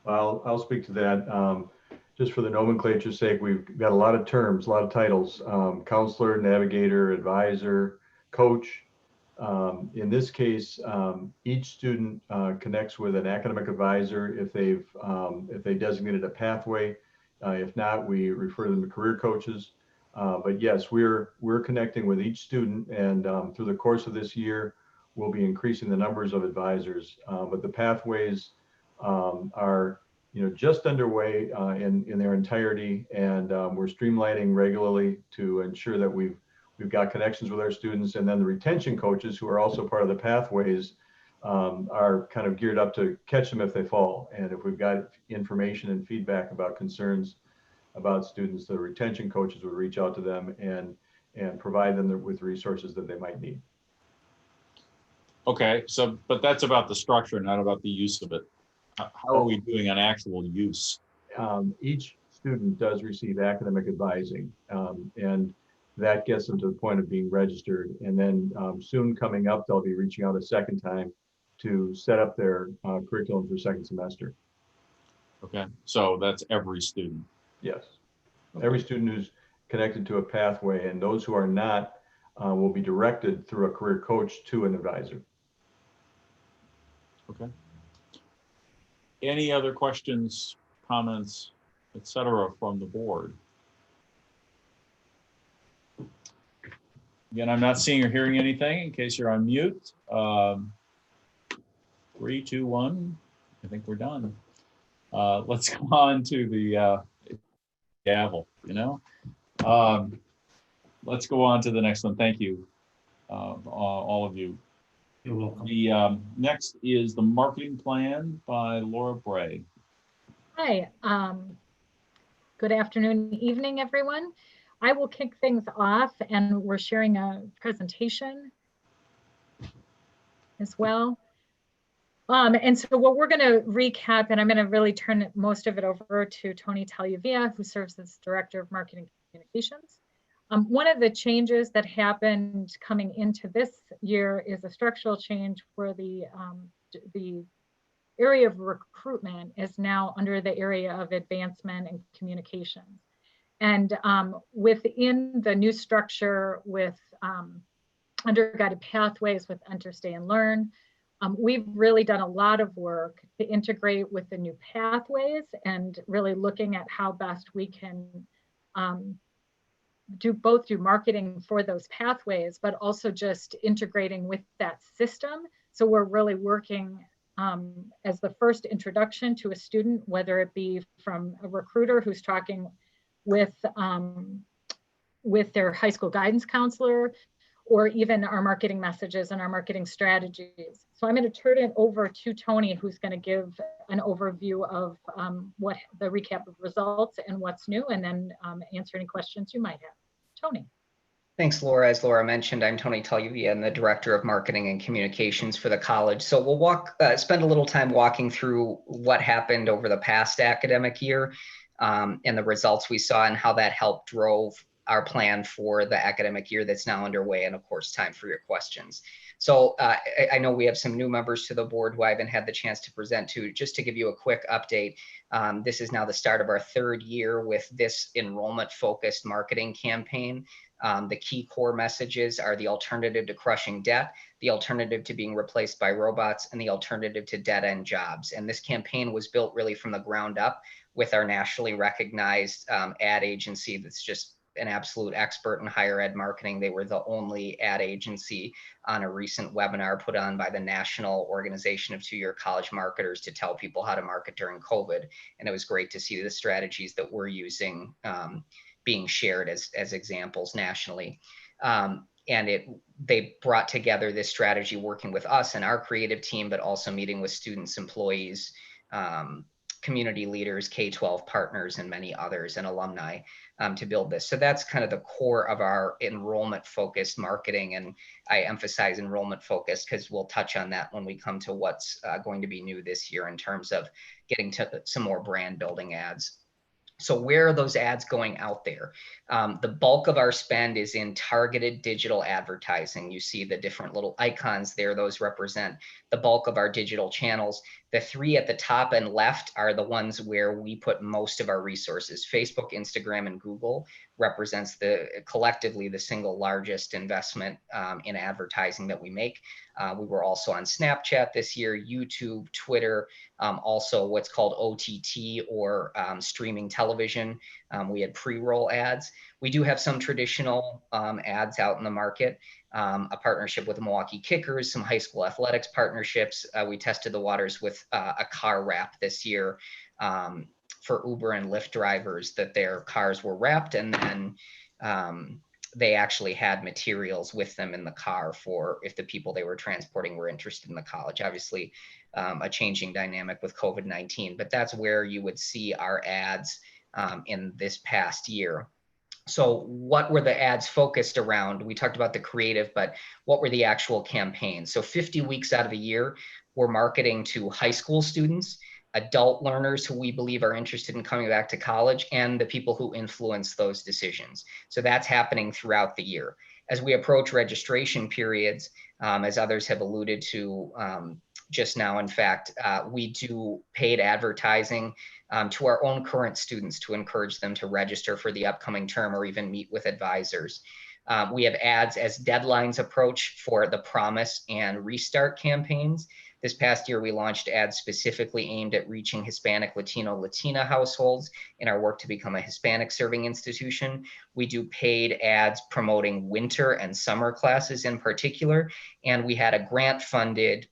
Well, I'll speak to that. Just for the nomenclature's sake, we've got a lot of terms, a lot of titles: counselor, navigator, advisor, coach. In this case, each student connects with an academic advisor if they designated a pathway. If not, we refer them to career coaches. But yes, we're connecting with each student, and through the course of this year, we'll be increasing the numbers of advisors. But the pathways are just underway in their entirety, and we're streamlining regularly to ensure that we've got connections with our students. And then the retention coaches, who are also part of the pathways, are kind of geared up to catch them if they fall. And if we've got information and feedback about concerns about students, the retention coaches will reach out to them and provide them with resources that they might need. Okay, so, but that's about the structure, not about the use of it. How are we doing on actual use? Each student does receive academic advising, and that gets them to the point of being registered. And then soon coming up, they'll be reaching out a second time to set up their curriculum for second semester. Okay, so that's every student. Yes, okay. Every student who's connected to a pathway, and those who are not will be directed through a career coach to an advisor. Okay. Any other questions, comments, etc. from the board? Again, I'm not seeing or hearing anything in case you're on mute. 3, 2, 1. I think we're done. Let's go on to the gavel, Let's go on to the next one. Thank you, all of you. You're welcome. The next is the marketing plan by Laura Bray. Hi, good afternoon, evening, everyone. I will kick things off, and we're sharing a presentation as well. And so what we're going to recap, and I'm going to really turn most of it over to Tony Tagliavia, who serves as Director of Marketing Communications. One of the changes that happened coming into this year is a structural change where the area of recruitment is now under the area of advancement and communications. And within the new structure with underguided pathways with Enter, Stay, and Learn. We've really done a lot of work to integrate with the new pathways and really looking at how best we can do marketing for those pathways, but also just integrating with that system. So we're really working as the first introduction to a student, whether it be from a recruiter who's talking with their high school guidance counselor, or even our marketing messages and our marketing strategies. So I'm going to turn it over to Tony, who's going to give an overview of what the recap of results and what's new, and then answer any questions you might have. Tony. Thanks, Laura. As Laura mentioned, I'm Tony Taljuvia. I'm the Director of Marketing and Communications for the college. So we'll spend a little time walking through what happened over the past academic year and the results we saw and how that helped drove our plan for the academic year that's now underway, and of course, time for your questions. So I know we have some new members to the board who I haven't had the chance to present to. Just to give you a quick update, this is now the start of our third year with this enrollment-focused marketing campaign. The key core messages are the alternative to crushing debt, the alternative to being replaced by robots, and the alternative to dead-end jobs. And this campaign was built really from the ground up with our nationally recognized ad agency that's just an absolute expert in higher ed marketing. They were the only ad agency on a recent webinar put on by the National Organization of Two-Year College Marketers to tell people how to market during COVID. And it was great to see the strategies that we're using being shared as examples nationally. And they brought together this strategy working with us and our creative team, but also meeting with students, employees, community leaders, K-12 partners, and many others, and alumni to build this. So that's kind of the core of our enrollment-focused marketing. And I emphasize enrollment-focused because we'll touch on that when we come to what's going to be new this year in terms of getting to some more brand building ads. So where are those ads going out there? The bulk of our spend is in targeted digital advertising. You see the different little icons there. Those represent the bulk of our digital channels. The three at the top and left are the ones where we put most of our resources. Facebook, Instagram, and Google represents collectively the single largest investment in advertising that we make. We were also on Snapchat this year, YouTube, Twitter, also what's called OTT or streaming television. We had pre-roll ads. We do have some traditional ads out in the market, a partnership with the Milwaukee Kickers, some high school athletics partnerships. We tested the waters with a car wrap this year for Uber and Lyft drivers, that their cars were wrapped and then they actually had materials with them in the car for if the people they were transporting were interested in the college. Obviously, a changing dynamic with COVID-19, but that's where you would see our ads in this past year. So what were the ads focused around? We talked about the creative, but what were the actual campaigns? So 50 weeks out of the year, we're marketing to high school students, adult learners who we believe are interested in coming back to college, and the people who influence those decisions. So that's happening throughout the year. As we approach registration periods, as others have alluded to just now, in fact, we do paid advertising to our own current students to encourage them to register for the upcoming term or even meet with advisors. We have ads as deadlines approach for the Promise and Restart campaigns. This past year, we launched ads specifically aimed at reaching Hispanic, Latino, Latina households in our work to become a Hispanic serving institution. We do paid ads promoting winter and summer classes in particular. And we had a grant-funded,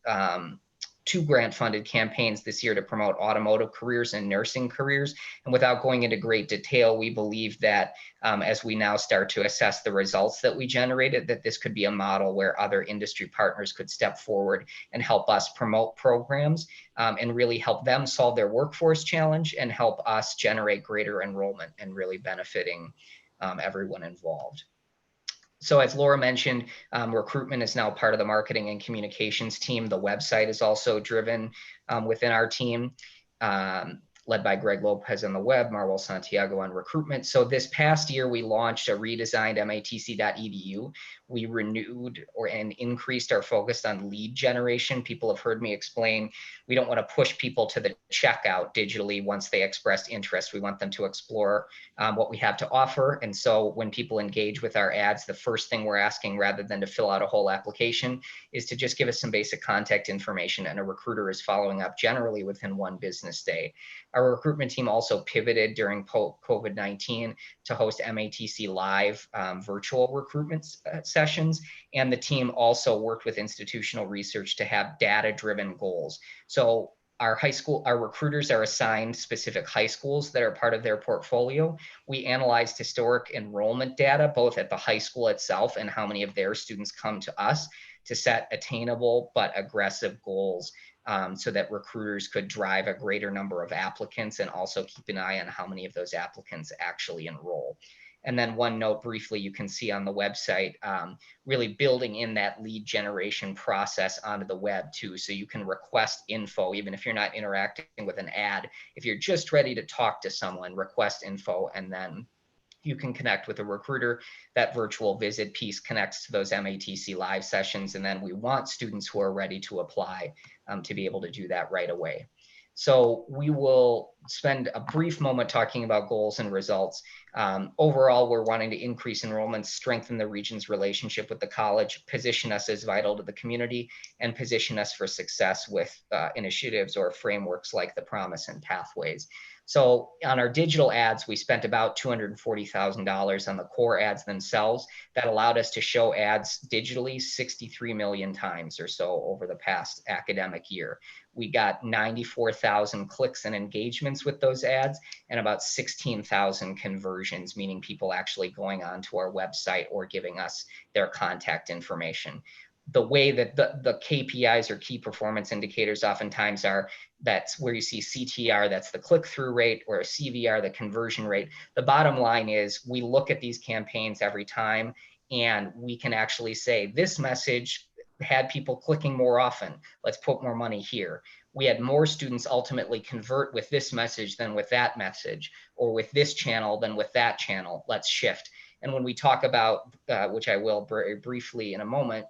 two grant-funded campaigns this year to promote automotive careers and nursing careers. And without going into great detail, we believe that as we now start to assess the results that we generated, that this could be a model where other industry partners could step forward and help us promote programs and really help them solve their workforce challenge and help us generate greater enrollment and really benefiting everyone involved. So as Laura mentioned, recruitment is now part of the marketing and communications team. The website is also driven within our team. led by Greg Lopez on the web, Marwell Santiago on recruitment. So this past year, we launched a redesigned matc.edu. We renewed and increased our focus on lead generation. People have heard me explain, we don't want to push people to the checkout digitally once they expressed interest. We want them to explore what we have to offer. And so when people engage with our ads, the first thing we're asking, rather than to fill out a whole application, is to just give us some basic contact information, and a recruiter is following up generally within 1 business day. Our recruitment team also pivoted during COVID-19 to host MATC live virtual recruitment sessions. And the team also worked with institutional research to have data-driven goals. So our recruiters are assigned specific high schools that are part of their portfolio. We analyzed historic enrollment data, both at the high school itself and how many of their students come to us, to set attainable but aggressive goals, so that recruiters could drive a greater number of applicants and also keep an eye on how many of those applicants actually enroll. And then one note briefly, you can see on the website, really building in that lead generation process onto the web too. So you can request info, even if you're not interacting with an ad. If you're just ready to talk to someone, request info, and then you can connect with a recruiter. That virtual visit piece connects to those MATC live sessions. And then we want students who are ready to apply to be able to do that right away. So we will spend a brief moment talking about goals and results. Overall, we're wanting to increase enrollment, strengthen the region's relationship with the college, position us as vital to the community, and position us for success with initiatives or frameworks like the Promise and Pathways. So on our digital ads, we spent about $240,000 on the core ads themselves. That allowed us to show ads digitally 63 million times or so over the past academic year. We got 94,000 clicks and engagements with those ads, and about 16,000 conversions, meaning people actually going onto our website or giving us their contact information. The way that the KPIs or key performance indicators oftentimes are, that's where you see CTR, that's the click-through rate, or CVR, the conversion rate. The bottom line is we look at these campaigns every time, and we can actually say this message had people clicking more often. Let's put more money here. We had more students ultimately convert with this message than with that message, or with this channel than with that channel. Let's shift. And when we talk about, which I will very briefly in a moment,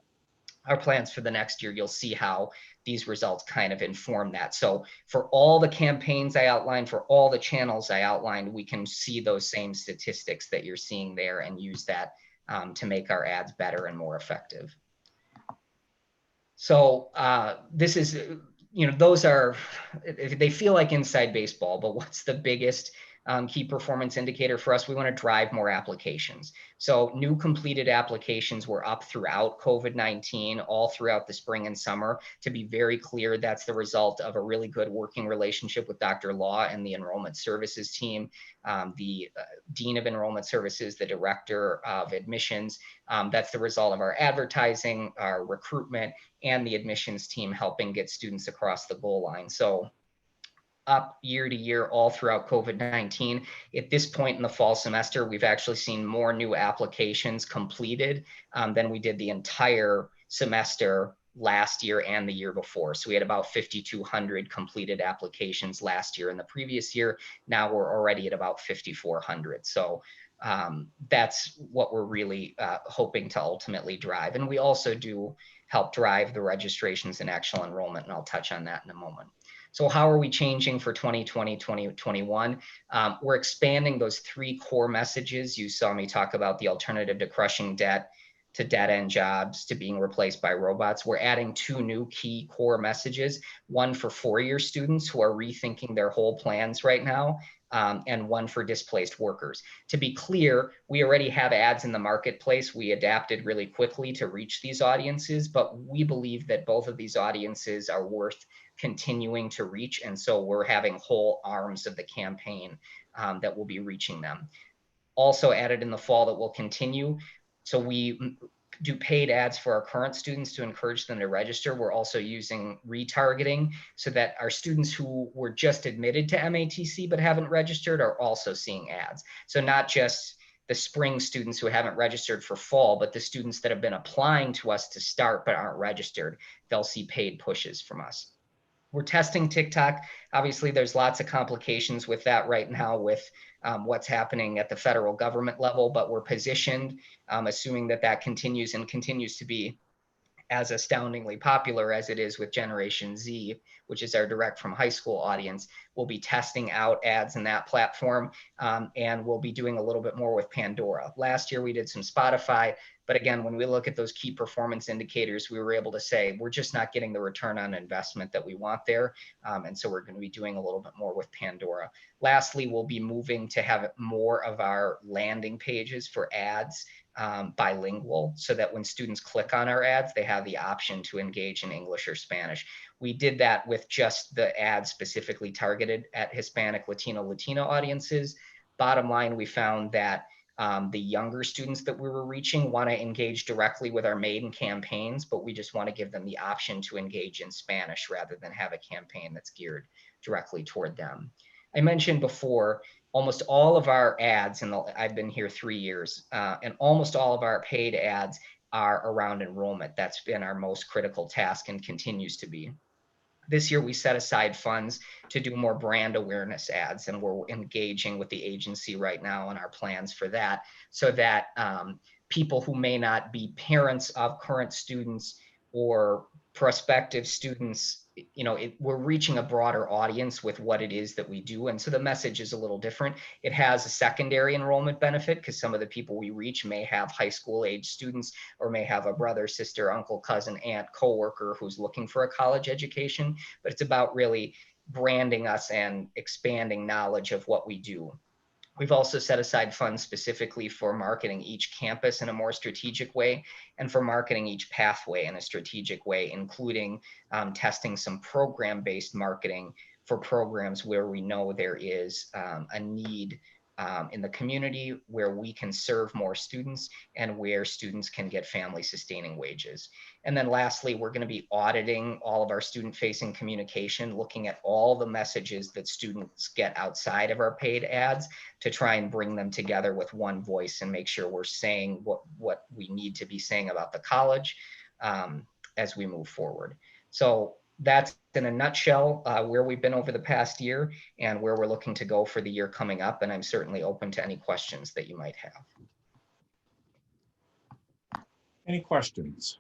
our plans for the next year, you'll see how these results kind of inform that. So for all the campaigns I outlined, for all the channels I outlined, we can see those same statistics that you're seeing there and use that to make our ads better and more effective. So this is, those are, they feel like inside baseball, but what's the biggest key performance indicator for us? We want to drive more applications. So new completed applications were up throughout COVID-19, all throughout the spring and summer. To be very clear, that's the result of a really good working relationship with Dr. Law and the Enrollment Services team, the Dean of Enrollment Services, the Director of Admissions. That's the result of our advertising, our recruitment, and the admissions team helping get students across the goal line. So up year to year all throughout COVID-19. At this point in the fall semester, we've actually seen more new applications completed than we did the entire semester last year and the year before. So we had about 5,200 completed applications last year and the previous year. Now we're already at about 5,400. So that's what we're really hoping to ultimately drive. And we also do help drive the registrations and actual enrollment, and I'll touch on that in a moment. So how are we changing for 2020, 2021? We're expanding those 3 core messages. You saw me talk about the alternative to crushing debt, to dead-end jobs, to being replaced by robots. We're adding 2 new key core messages, one for 4-year students who are rethinking their whole plans right now, and one for displaced workers. To be clear, we already have ads in the marketplace. We adapted really quickly to reach these audiences, but we believe that both of these audiences are worth continuing to reach. And so we're having whole arms of the campaign that will be reaching them. Also added in the fall that will continue. So we do paid ads for our current students to encourage them to register. We're also using retargeting so that our students who were just admitted to MATC but haven't registered are also seeing ads. So not just the spring students who haven't registered for fall, but the students that have been applying to us to start but aren't registered, they'll see paid pushes from us. We're testing TikTok. Obviously, there's lots of complications with that right now with what's happening at the federal government level, but we're positioned, assuming that that continues and continues to be as astoundingly popular as it is with Generation Z, which is our direct from high school audience. We'll be testing out ads in that platform, and we'll be doing a little bit more with Pandora. Last year we did some Spotify, but again, when we look at those key performance indicators, we were able to say we're just not getting the return on investment that we want there. And so we're going to be doing a little bit more with Pandora. Lastly, we'll be moving to have more of our landing pages for ads bilingual, so that when students click on our ads, they have the option to engage in English or Spanish. We did that with just the ads specifically targeted at Hispanic, Latino audiences. Bottom line, we found that the younger students that we were reaching want to engage directly with our maiden campaigns, but we just want to give them the option to engage in Spanish rather than have a campaign that's geared directly toward them. I mentioned before, almost all of our ads, I've been here 3 years, and almost all of our paid ads are around enrollment. That's been our most critical task and continues to be. This year, we set aside funds to do more brand awareness ads, and we're engaging with the agency right now on our plans for that, so that people who may not be parents of current students or prospective students, we're reaching a broader audience with what it is that we do. And so the message is a little different. It has a secondary enrollment benefit because some of the people we reach may have high school age students or may have a brother, sister, uncle, cousin, aunt, coworker who's looking for a college education. But it's about really branding us and expanding knowledge of what we do. We've also set aside funds specifically for marketing each campus in a more strategic way and for marketing each pathway in a strategic way, including testing some program-based marketing for programs where we know there is a need in the community, where we can serve more students and where students can get family sustaining wages. And then lastly, we're going to be auditing all of our student facing communication, looking at all the messages that students get outside of our paid ads to try and bring them together with one voice and make sure we're saying what we need to be saying about the college as we move forward. So that's in a nutshell where we've been over the past year and where we're looking to go for the year coming up. And I'm certainly open to any questions that you might have. Any questions?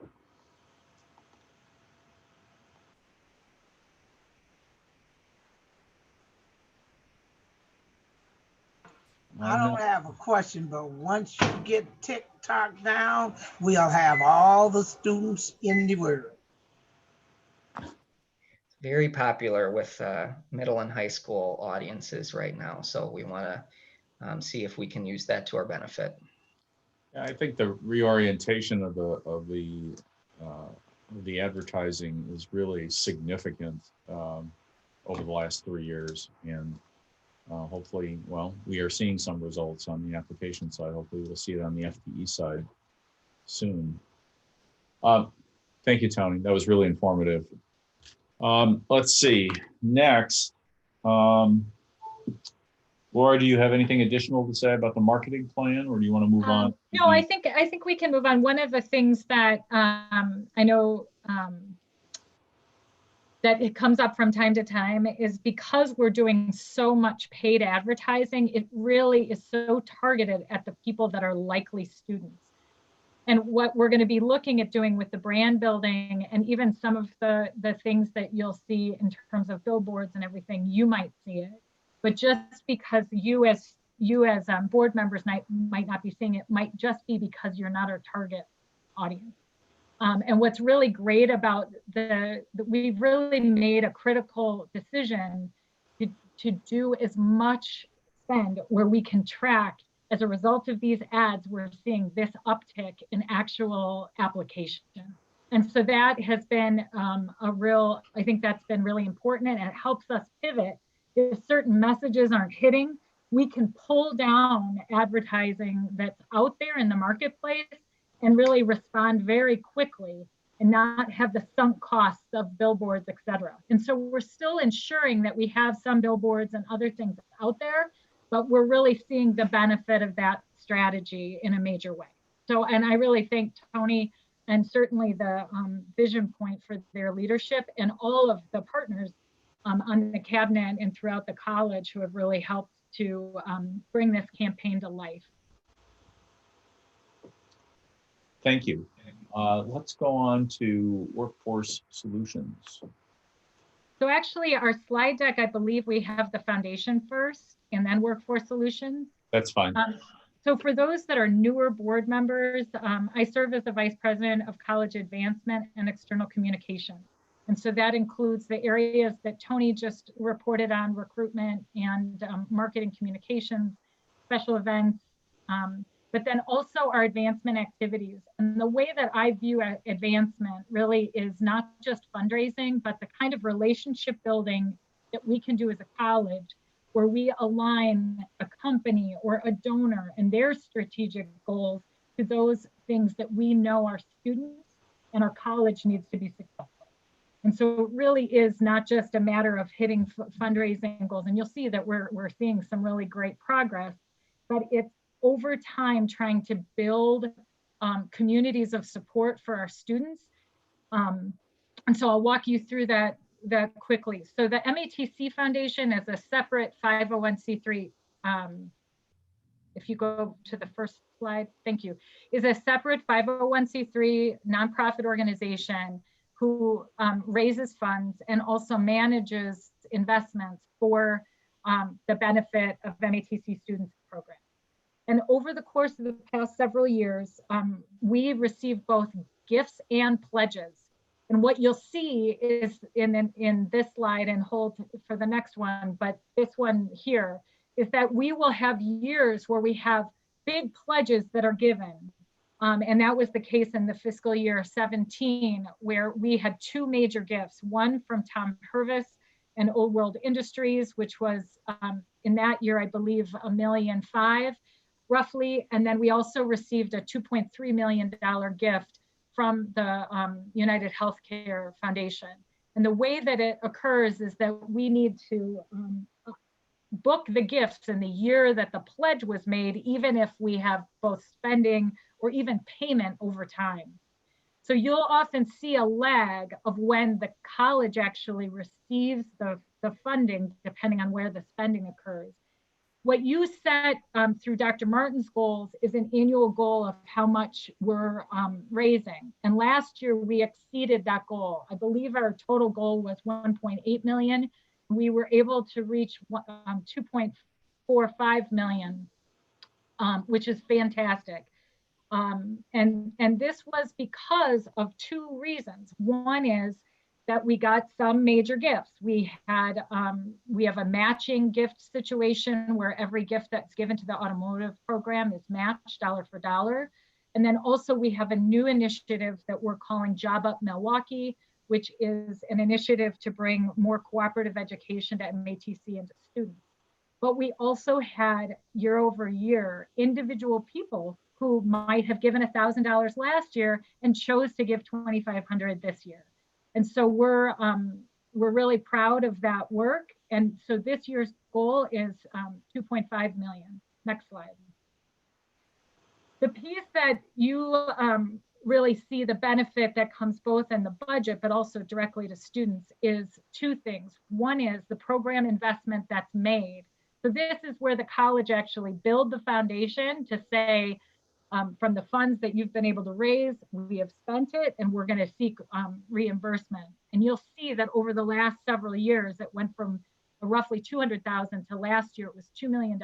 I don't have a question, but once you get TikTok down, we'll have all the students in the world. Very popular with middle and high school audiences right now. So we want to see if we can use that to our benefit. Yeah, I think the reorientation of the advertising is really significant over the last 3 years, and hopefully, well, we are seeing some results on the application side. Hopefully, we'll see it on the FTE side soon. Thank you, Tony. That was really informative. Let's see. Next, Laura, do you have anything additional to say about the marketing plan, or do you want to move on? No, I think we can move on. One of the things that I know that it comes up from time to time is because we're doing so much paid advertising, it really is so targeted at the people that are likely students. And what we're going to be looking at doing with the brand building and even some of the things that you'll see in terms of billboards and everything, you might see it. But just because you as board members might not be seeing it, might just be because you're not our target audience. And what's really great about we've really made a critical decision to do as much spend where we can track. As a result of these ads, we're seeing this uptick in actual application. And so that has been I think that's been really important, and it helps us pivot. If certain messages aren't hitting, we can pull down advertising that's out there in the marketplace and really respond very quickly and not have the sunk costs of billboards, et cetera. And so we're still ensuring that we have some billboards and other things out there, but we're really seeing the benefit of that strategy in a major way. So, and I really thank Tony and certainly the Vision Point for their leadership and all of the partners on the cabinet and throughout the college who have really helped to bring this campaign to life. Thank you. Let's go on to workforce solutions. So actually our slide deck, I believe we have the foundation first and then workforce solutions. That's fine. So for those that are newer board members, I serve as the Vice President of College Advancement and External Communications. And so that includes the areas that Tony just reported on, recruitment and marketing communications, special events, but then also our advancement activities. And the way that I view advancement really is not just fundraising, but the kind of relationship building that we can do as a college, where we align a company or a donor and their strategic goals to those things that we know our students and our college needs to be successful. And so it really is not just a matter of hitting fundraising goals. And you'll see that we're seeing some really great progress, but it's over time trying to build communities of support for our students. And so I'll walk you through that quickly. So the MATC Foundation is a separate 501c3. If you go to the first slide, thank you, is a separate 501c3 nonprofit organization who raises funds and also manages investments for the benefit of MATC students program. And over the course of the past several years, we received both gifts and pledges. And what you'll see is in this slide, and hold for the next one, but this one here, is that we will have years where we have big pledges that are given. And that was the case in the fiscal year 17, where we had two major gifts, one from Tom Hervis and Old World Industries, which was in that year, I believe, $1.5 million roughly. And then we also received a $2.3 million gift from the United Healthcare Foundation. And the way that it occurs is that we need to book the gifts in the year that the pledge was made, even if we have both spending or even payment over time. So you'll often see a lag of when the college actually receives the funding, depending on where the spending occurs. What you set through Dr. Martin's goals is an annual goal of how much we're raising. And last year we exceeded that goal. I believe our total goal was 1.8 million. We were able to reach 2.45 million, which is fantastic. And this was because of two reasons. One is that we got some major gifts. We have a matching gift situation where every gift that's given to the automotive program is matched dollar for dollar. And then also we have a new initiative that we're calling Job Up Milwaukee, which is an initiative to bring more cooperative education to MATC and to students. But we also had year over year individual people who might have given $1,000 last year and chose to give $2,500 this year. And so we're really proud of that work. And so this year's goal is 2.5 million. Next slide. The piece that you really see the benefit that comes both in the budget, but also directly to students is two things. One is the program investment that's made. So this is where the college actually build the foundation to say, from the funds that you've been able to raise, we have spent it and we're going to seek reimbursement. And you'll see that over the last several years, it went from roughly 200,000 to last year, it was $2 million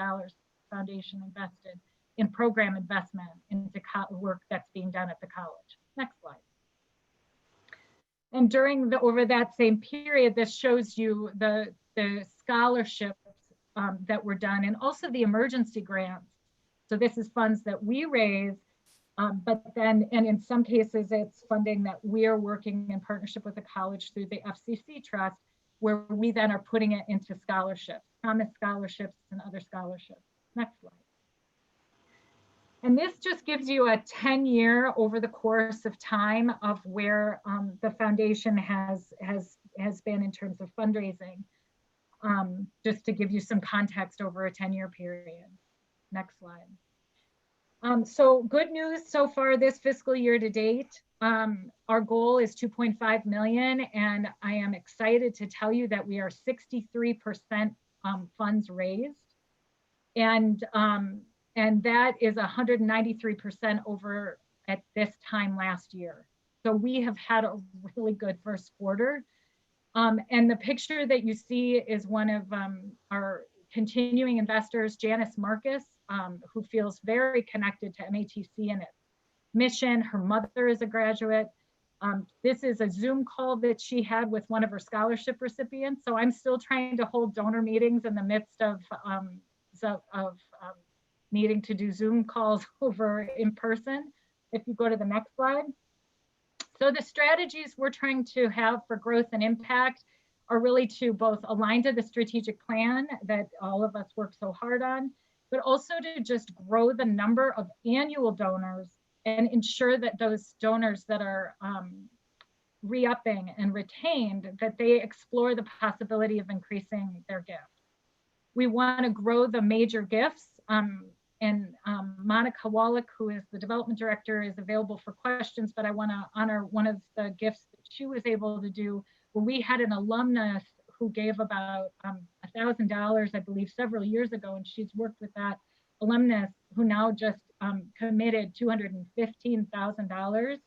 foundation invested in program investment into work that's being done at the college. Next slide. And over that same period, this shows you the scholarships that were done and also the emergency grants. So this is funds that we raise, but then, and in some cases, it's funding that we are working in partnership with the college through the FCC Trust, where we then are putting it into scholarships, Thomas scholarships and other scholarships. Next slide. And this just gives you a 10-year over the course of time of where the foundation has been in terms of fundraising, just to give you some context over a 10-year period. Next slide. So good news so far this fiscal year to date. Our goal is 2.5 million, and I am excited to tell you that we are 63% funds raised, and that is 193% over at this time last year. So we have had a really good first quarter. And the picture that you see is one of our continuing investors, Janice Marcus, who feels very connected to MATC and its mission. Her mother is a graduate. This is a Zoom call that she had with one of her scholarship recipients. So I'm still trying to hold donor meetings in the midst of needing to do Zoom calls over in person. If you go to the next slide. So the strategies we're trying to have for growth and impact are really to both align to the strategic plan that all of us work so hard on, but also to just grow the number of annual donors and ensure that those donors that are re-upping and retained, that they explore the possibility of increasing their gift. We want to grow the major gifts. And Monica Wallach, who is the development director, is available for questions, but I want to honor one of the gifts that she was able to do, where we had an alumnus who gave about $1,000, I believe, several years ago, and she's worked with that alumnus who now just committed $215,000.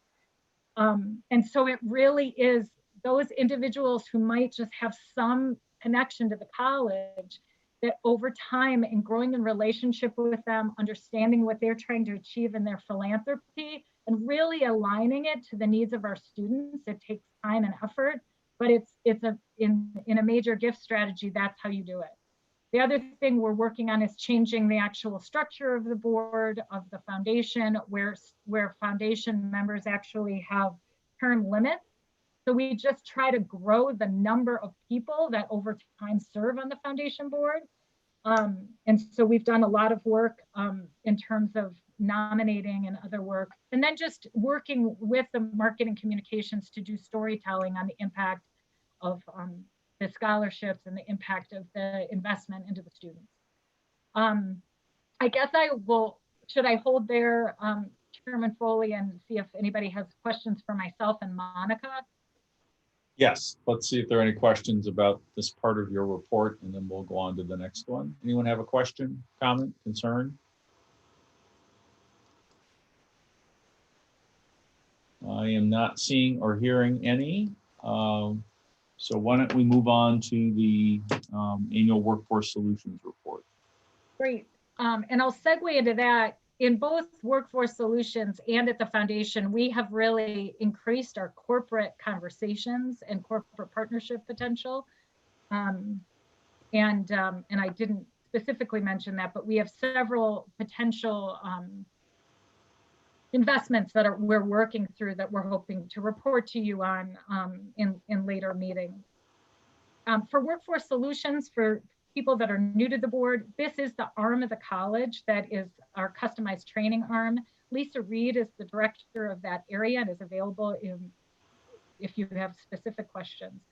And so it really is those individuals who might just have some connection to the college, that over time, in growing in relationship with them, understanding what they're trying to achieve in their philanthropy, and really aligning it to the needs of our students. It takes time and effort, but in a major gift strategy, that's how you do it. The other thing we're working on is changing the actual structure of the board of the foundation, where foundation members actually have term limits. So we just try to grow the number of people that over time serve on the foundation board. And so we've done a lot of work in terms of nominating and other work, and then just working with the marketing communications to do storytelling on the impact of the scholarships and the impact of the investment into the students. I guess should I hold there, Chairman Foley, and see if anybody has questions for myself and Monica? Yes, let's see if there are any questions about this part of your report, and then we'll go on to the next one. Anyone have a question, comment, concern? I am not seeing or hearing any. So why don't we move on to the annual Workforce Solutions report. Great, and I'll segue into that. In both Workforce Solutions and at the foundation, we have really increased our corporate conversations and corporate partnership potential. And I didn't specifically mention that, but we have several potential investments that we're working through that we're hoping to report to you on in later meetings. For Workforce Solutions, for people that are new to the board, this is the arm of the college that is our customized training arm. Lisa Reed is the director of that area and is available if you have specific questions.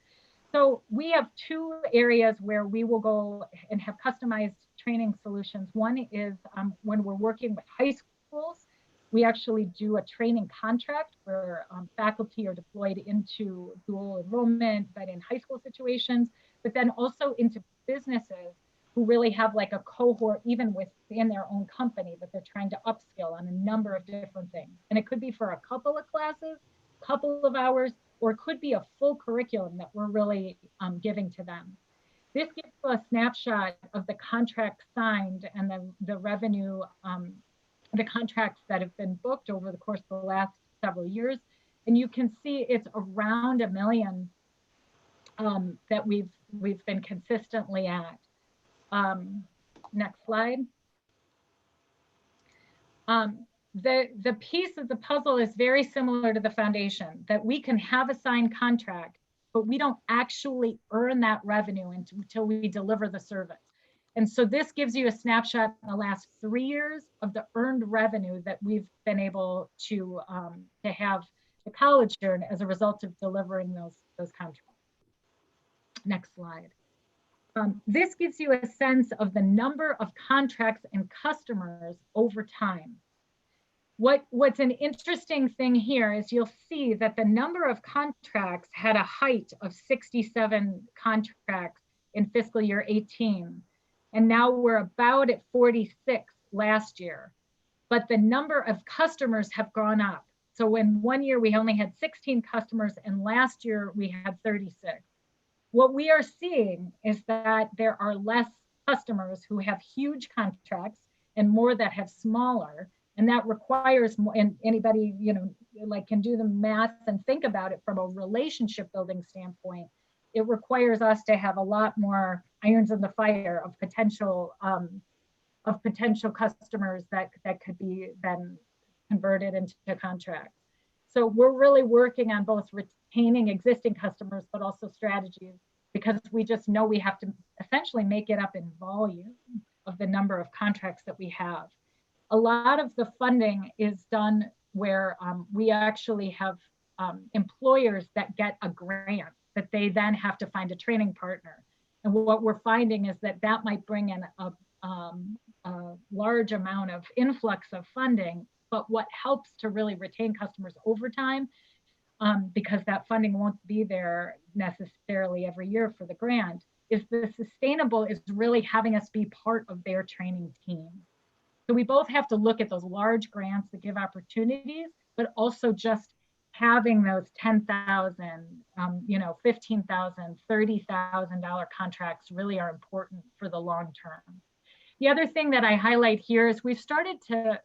So we have two areas where we will go and have customized training solutions. One is when we're working with high schools, we actually do a training contract where faculty are deployed into dual enrollment, but in high school situations, but then also into businesses who really have like a cohort even within their own company that they're trying to upskill on a number of different things. And it could be for a couple of classes, couple of hours, or it could be a full curriculum that we're really giving to them. This gives you a snapshot of the contract signed and the revenue, the contracts that have been booked over the course of the last several years. And you can see it's around $1 million that we've been consistently at. Next slide. The piece of the puzzle is very similar to the foundation, that we can have a signed contract, but we don't actually earn that revenue until we deliver the service. And so this gives you a snapshot in the last 3 years of the earned revenue that we've been able to have the college earn as a result of delivering those contracts. Next slide. This gives you a sense of the number of contracts and customers over time. What's an interesting thing here is you'll see that the number of contracts had a height of 67 contracts in fiscal year 18. And now we're about at 46 last year. But the number of customers have gone up. So in 1 year, we only had 16 customers, and last year we had 36. What we are seeing is that there are less customers who have huge contracts and more that have smaller. And that requires more, and anybody, like can do the math and think about it from a relationship building standpoint. It requires us to have a lot more irons in the fire of potential customers that could be then converted into contracts. So we're really working on both retaining existing customers, but also strategies, because we just know we have to essentially make it up in volume of the number of contracts that we have. A lot of the funding is done where we actually have employers that get a grant that they then have to find a training partner. And what we're finding is that that might bring in a large amount of influx of funding, but what helps to really retain customers over time, because that funding won't be there necessarily every year for the grant, is the sustainable is really having us be part of their training team. So we both have to look at those large grants that give opportunities, but also just having those $10,000, $15,000, $30,000 contracts really are important for the long term. The other thing that I highlight here is we've started to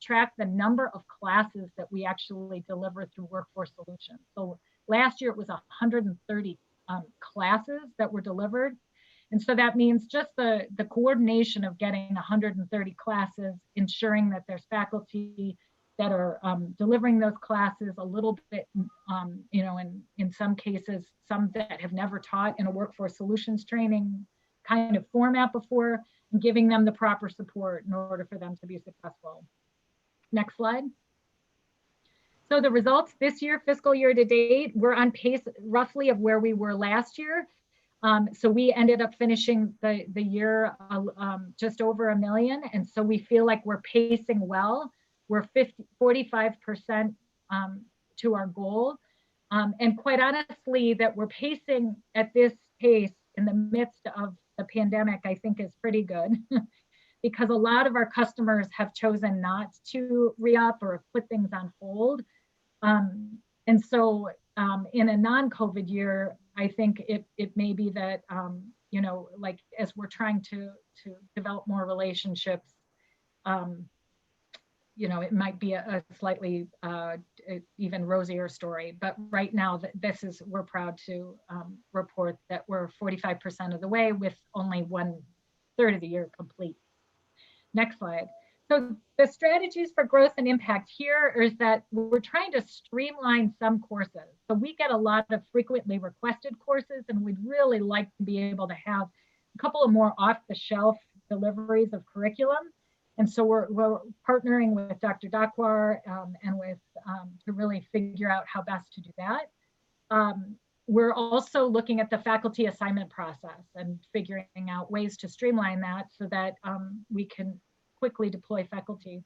track the number of classes that we actually deliver through Workforce Solutions. So last year it was 130 classes that were delivered. And so that means just the coordination of getting 130 classes, ensuring that there's faculty that are delivering those classes a little bit, in some cases, some that have never taught in a Workforce Solutions training kind of format before, and giving them the proper support in order for them to be successful. Next slide. So the results this year, fiscal year to date, we're on pace roughly of where we were last year. So we ended up finishing the year just over 1 million. And so we feel like we're pacing well. We're 45% to our goal. And quite honestly, that we're pacing at this pace in the midst of the pandemic, I think is pretty good because a lot of our customers have chosen not to re-up or have put things on hold. And so in a non-COVID year, I think it may be that, like as we're trying to develop more relationships, it might be a slightly even rosier story. But right now, we're proud to report that we're 45% of the way with only 1/3 of the year complete. Next slide. So the strategies for growth and impact here is that we're trying to streamline some courses. So we get a lot of frequently requested courses, and we'd really like to be able to have a couple of more off-the-shelf deliveries of curriculum. And so we're partnering with Dr. Dakwar and with to really figure out how best to do that. We're also looking at the faculty assignment process and figuring out ways to streamline that so that we can quickly deploy faculty.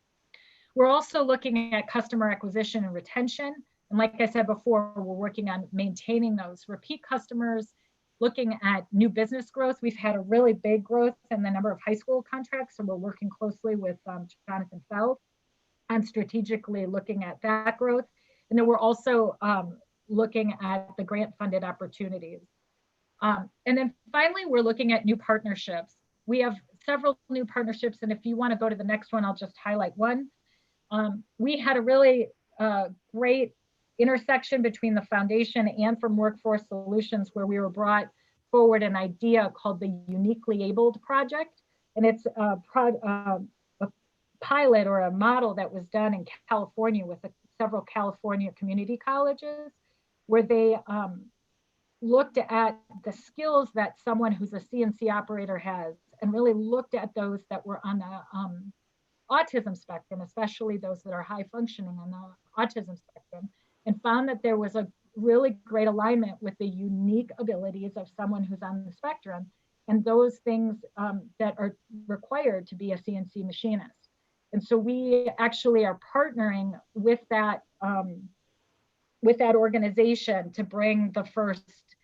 We're also looking at customer acquisition and retention. And like I said before, we're working on maintaining those repeat customers, looking at new business growth. We've had a really big growth in the number of high school contracts. So we're working closely with Jonathan Feld on strategically looking at that growth. And then we're also looking at the grant funded opportunities. And then finally, we're looking at new partnerships. We have several new partnerships. And if you want to go to the next one, I'll just highlight one. We had a really great intersection between the foundation and from Workforce Solutions where we were brought forward an idea called the Uniquely Abled Project. And it's a pilot or a model that was done in California with several California community colleges where they looked at the skills that someone who's a CNC operator has and really looked at those that were on the autism spectrum, especially those that are high functioning on the autism spectrum, and found that there was a really great alignment with the unique abilities of someone who's on the spectrum and those things that are required to be a CNC machinist. And so we actually are partnering with that organization to bring the first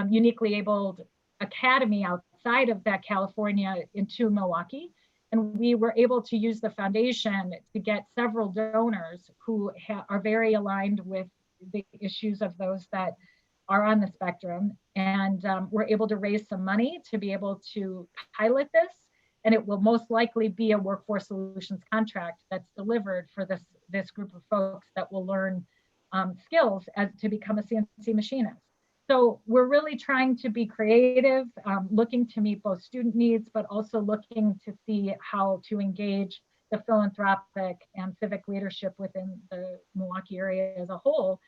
uniquely abled academy outside of that California into Milwaukee. And we were able to use the foundation to get several donors who are very aligned with the issues of those that are on the spectrum. And we're able to raise some money to be able to pilot this. And it will most likely be a workforce solutions contract that's delivered for this group of folks that will learn skills as to become a CNC machinist. So we're really trying to be creative, looking to meet both student needs, but also looking to see how to engage the philanthropic and civic leadership within the Milwaukee area as a whole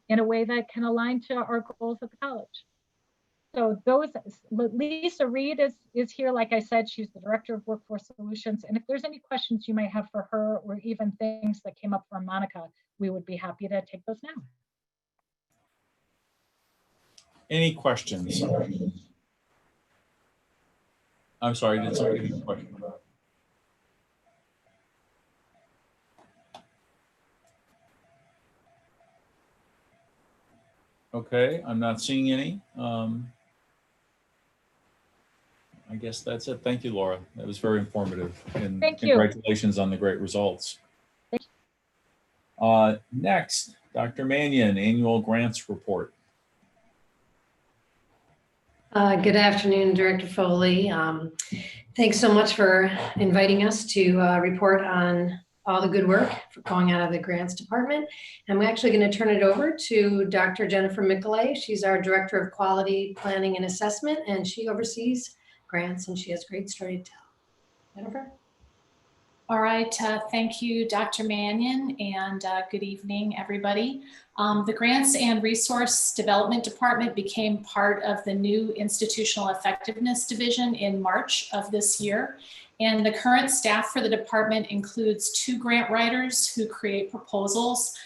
in a way that can align to our goals at the college. So Lisa Reed is here. Like I said, she's the Director of Workforce Solutions. And if there's any questions you might have for her or even things that came up from Monica, we would be happy to take those now. Any questions? I'm sorry, did somebody have a question? Okay, I'm not seeing any. I guess that's it. Thank you, Laura. That was very informative. And thank you. Congratulations on the great results. Thank you. Next, Dr. Mannion, Annual Grants Report. Good afternoon, Director Foley. Thanks so much for inviting us to report on all the good work going out of the grants department. I'm actually going to turn it over to Dr. Jennifer Michelet. She's our Director of Quality Planning and Assessment, and she oversees grants, and she has a great story to tell. Jennifer? All right, thank you, Dr. Mannion, and good evening, everybody. The Grants and Resource Development Department became part of the new Institutional Effectiveness Division in March of this year. And the current staff for the department includes 2 grant writers who create proposals,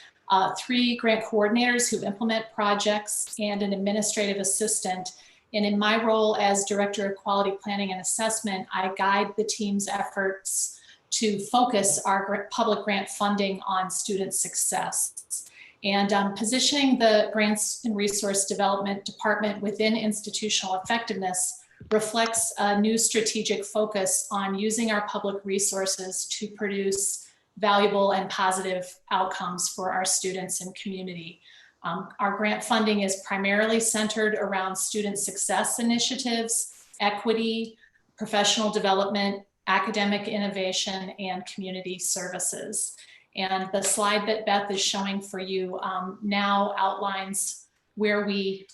3 grant coordinators who implement projects, and an administrative assistant. And in my role as Director of Quality Planning and Assessment, I guide the team's efforts to focus our public grant funding on student success. And positioning the Grants and Resource Development Department within institutional effectiveness reflects a new strategic focus on using our public resources to produce valuable and positive outcomes for our students and community. Our grant funding is primarily centered around student success initiatives, equity, professional development, academic innovation, and community services. And the slide that Beth is showing for you now outlines where we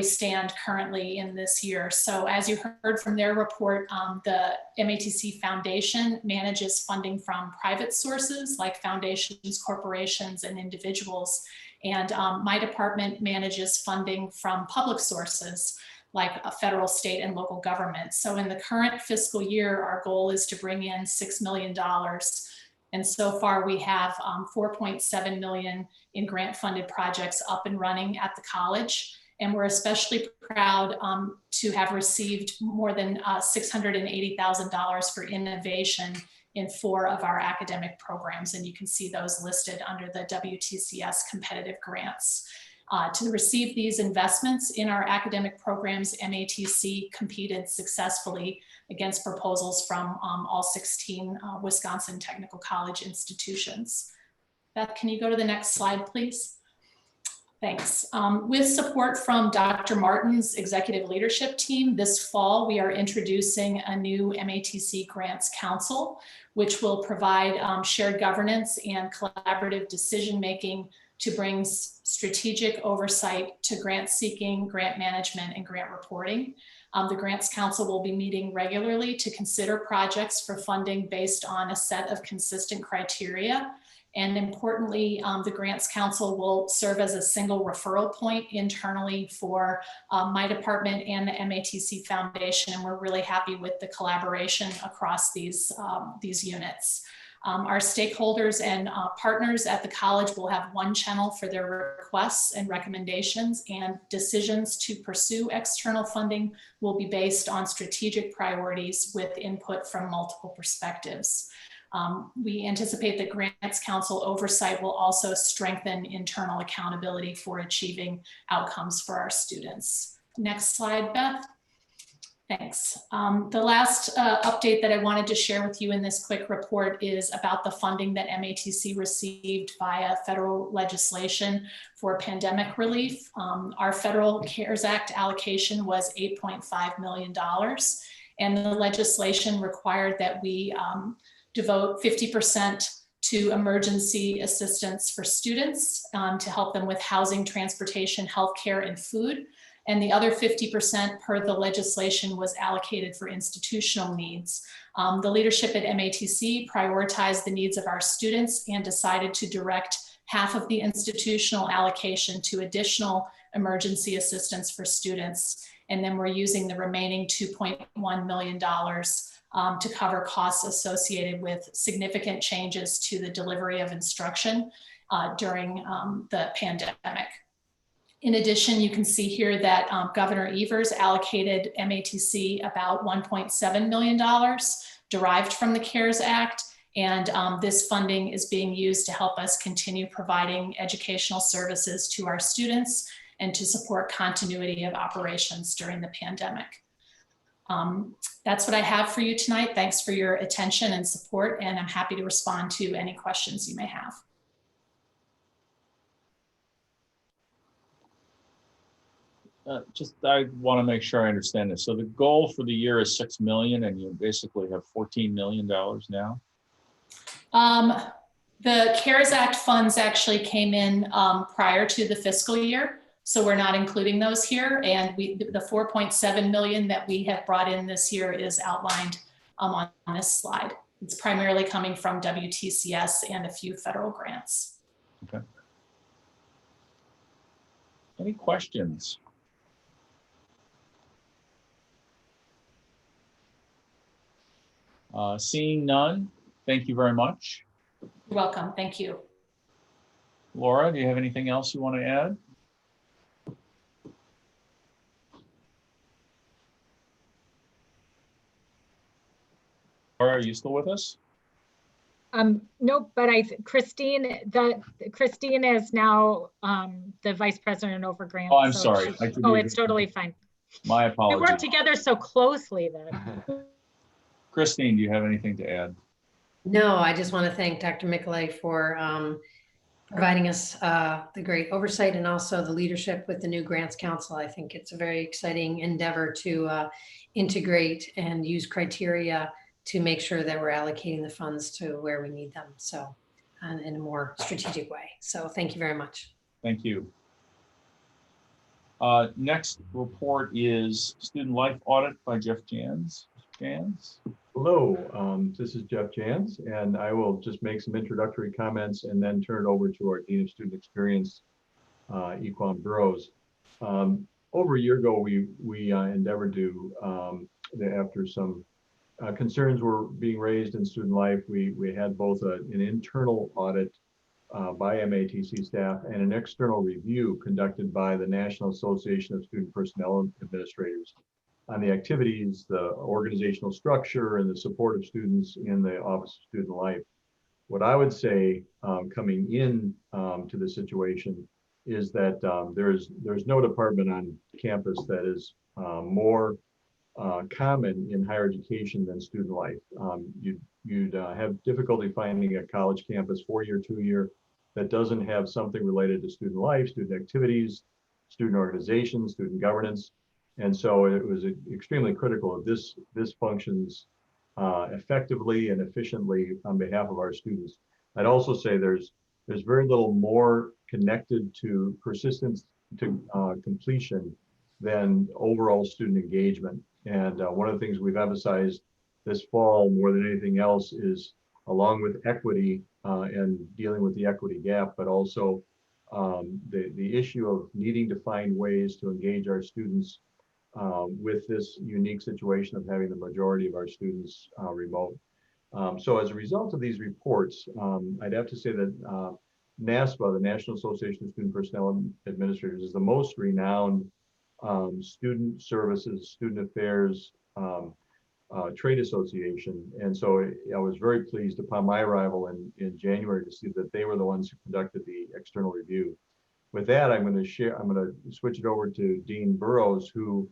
stand currently in this year. So as you heard from their report, the MATC Foundation manages funding from private sources like foundations, corporations, and individuals. And my department manages funding from public sources like a federal, state, and local government. So in the current fiscal year, our goal is to bring in $6 million. And so far we have 4.7 million in grant funded projects up and running at the college. And we're especially proud to have received more than $680,000 for innovation in 4 of our academic programs. And you can see those listed under the WTCS competitive grants. To receive these investments in our academic programs, MATC competed successfully against proposals from all 16 Wisconsin Technical College institutions. Beth, can you go to the next slide, please? Thanks. With support from Dr. Martin's executive leadership team, this fall we are introducing a new MATC Grants Council, which will provide shared governance and collaborative decision-making to bring strategic oversight to grant seeking, grant management, and grant reporting. The Grants Council will be meeting regularly to consider projects for funding based on a set of consistent criteria. And importantly, the Grants Council will serve as a single referral point internally for my department and the MATC Foundation. And we're really happy with the collaboration across these units. Our stakeholders and partners at the college will have one channel for their requests and recommendations, and decisions to pursue external funding will be based on strategic priorities with input from multiple perspectives. We anticipate that Grants Council oversight will also strengthen internal accountability for achieving outcomes for our students. Next slide, Beth. Thanks. The last update that I wanted to share with you in this quick report is about the funding that MATC received via federal legislation for pandemic relief. Our federal CARES Act allocation was $8.5 million, and the legislation required that we devote 50% to emergency assistance for students to help them with housing, transportation, healthcare, and food. And the other 50% per the legislation was allocated for institutional needs. The leadership at MATC prioritized the needs of our students and decided to direct half of the institutional allocation to additional emergency assistance for students. And then we're using the remaining $2.1 million to cover costs associated with significant changes to the delivery of instruction during the pandemic. In addition, you can see here that Governor Evers allocated MATC about $1.7 million derived from the CARES Act. And this funding is being used to help us continue providing educational services to our students and to support continuity of operations during the pandemic. That's what I have for you tonight. Thanks for your attention and support, and I'm happy to respond to any questions you may have. I want to make sure I understand this. So the goal for the year is 6 million, and you basically have $14 million now? The CARES Act funds actually came in prior to the fiscal year, so we're not including those here. And the 4.7 million that we have brought in this year is outlined on this slide. It's primarily coming from WTCS and a few federal grants. Okay. Any questions? Seeing none, thank you very much. You're welcome. Thank you. Laura, do you have anything else you want to add? Laura, are you still with us? Nope, but Christine is now the vice president over grants. Oh, I'm sorry. It's totally fine. My apologies. We work together so closely that. Christine, do you have anything to add? No, I just want to thank Dr. Mikulay for providing us the great oversight and also the leadership with the new Grants Council. I think it's a very exciting endeavor to integrate and use criteria to make sure that we're allocating the funds to where we need them. So in a more strategic way. So thank you very much. Thank you. Next report is Student Life Audit by Jeff Jans. Jans? Hello, this is Jeff Jans, and I will just make some introductory comments and then turn it over to our Dean of Student Experience, Equan Burrows. Over a year ago, we endeavored to, after some concerns were being raised in student life, we had both an internal audit by MATC staff and an external review conducted by the National Association of Student Personnel Administrators on the activities, the organizational structure, and the support of students in the Office of Student Life. What I would say coming in to the situation is that there's no department on campus that is more common in higher education than student life. You'd have difficulty finding a college campus 4-year, 2-year that doesn't have something related to student life, student activities, student organizations, student governance. And so it was extremely critical that this functions effectively and efficiently on behalf of our students. I'd also say there's very little more connected to persistence to completion than overall student engagement. And one of the things we've emphasized this fall more than anything else is, along with equity and dealing with the equity gap, but also the issue of needing to find ways to engage our students with this unique situation of having the majority of our students remote. So as a result of these reports, I'd have to say that NASPA, the National Association of Student Personnel Administrators, is the most renowned student services, student affairs trade association. And so I was very pleased upon my arrival in January to see that they were the ones who conducted the external review. With that, I'm going to switch it over to Dean Burrows, who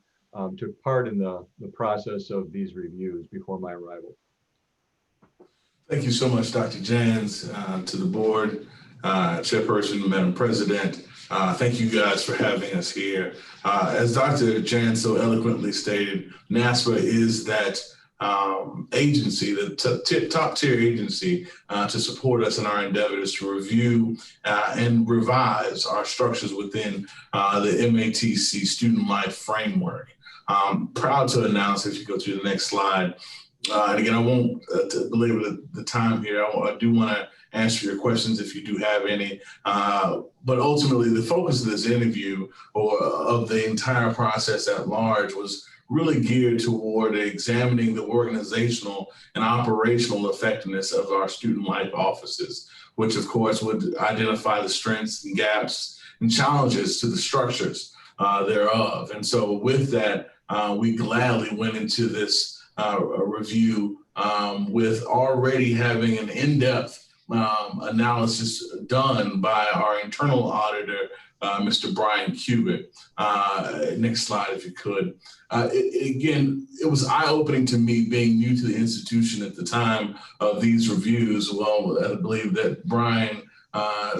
took part in the process of these reviews before my arrival. Thank you so much, Dr. Jans, to the board, Chairperson, Madam President. Thank you guys for having us here. As Dr. Jans so eloquently stated, NASPA is that agency, the top tier agency to support us in our endeavors to review and revise our structures within the MATC Student Life Framework. I'm proud to announce, if you go to the next slide, and again, I won't belabor the time here. I do want to answer your questions if you do have any. But ultimately, the focus of this interview or of the entire process at large was really geared toward examining the organizational and operational effectiveness of our student life offices, which of course would identify the strengths and gaps and challenges to the structures thereof. And so with that, we gladly went into this review with already having an in-depth analysis done by our internal auditor, Mr. Brian Cubitt. Next slide, if you could. Again, it was eye-opening to me being new to the institution at the time of these reviews. Well, I believe that Brian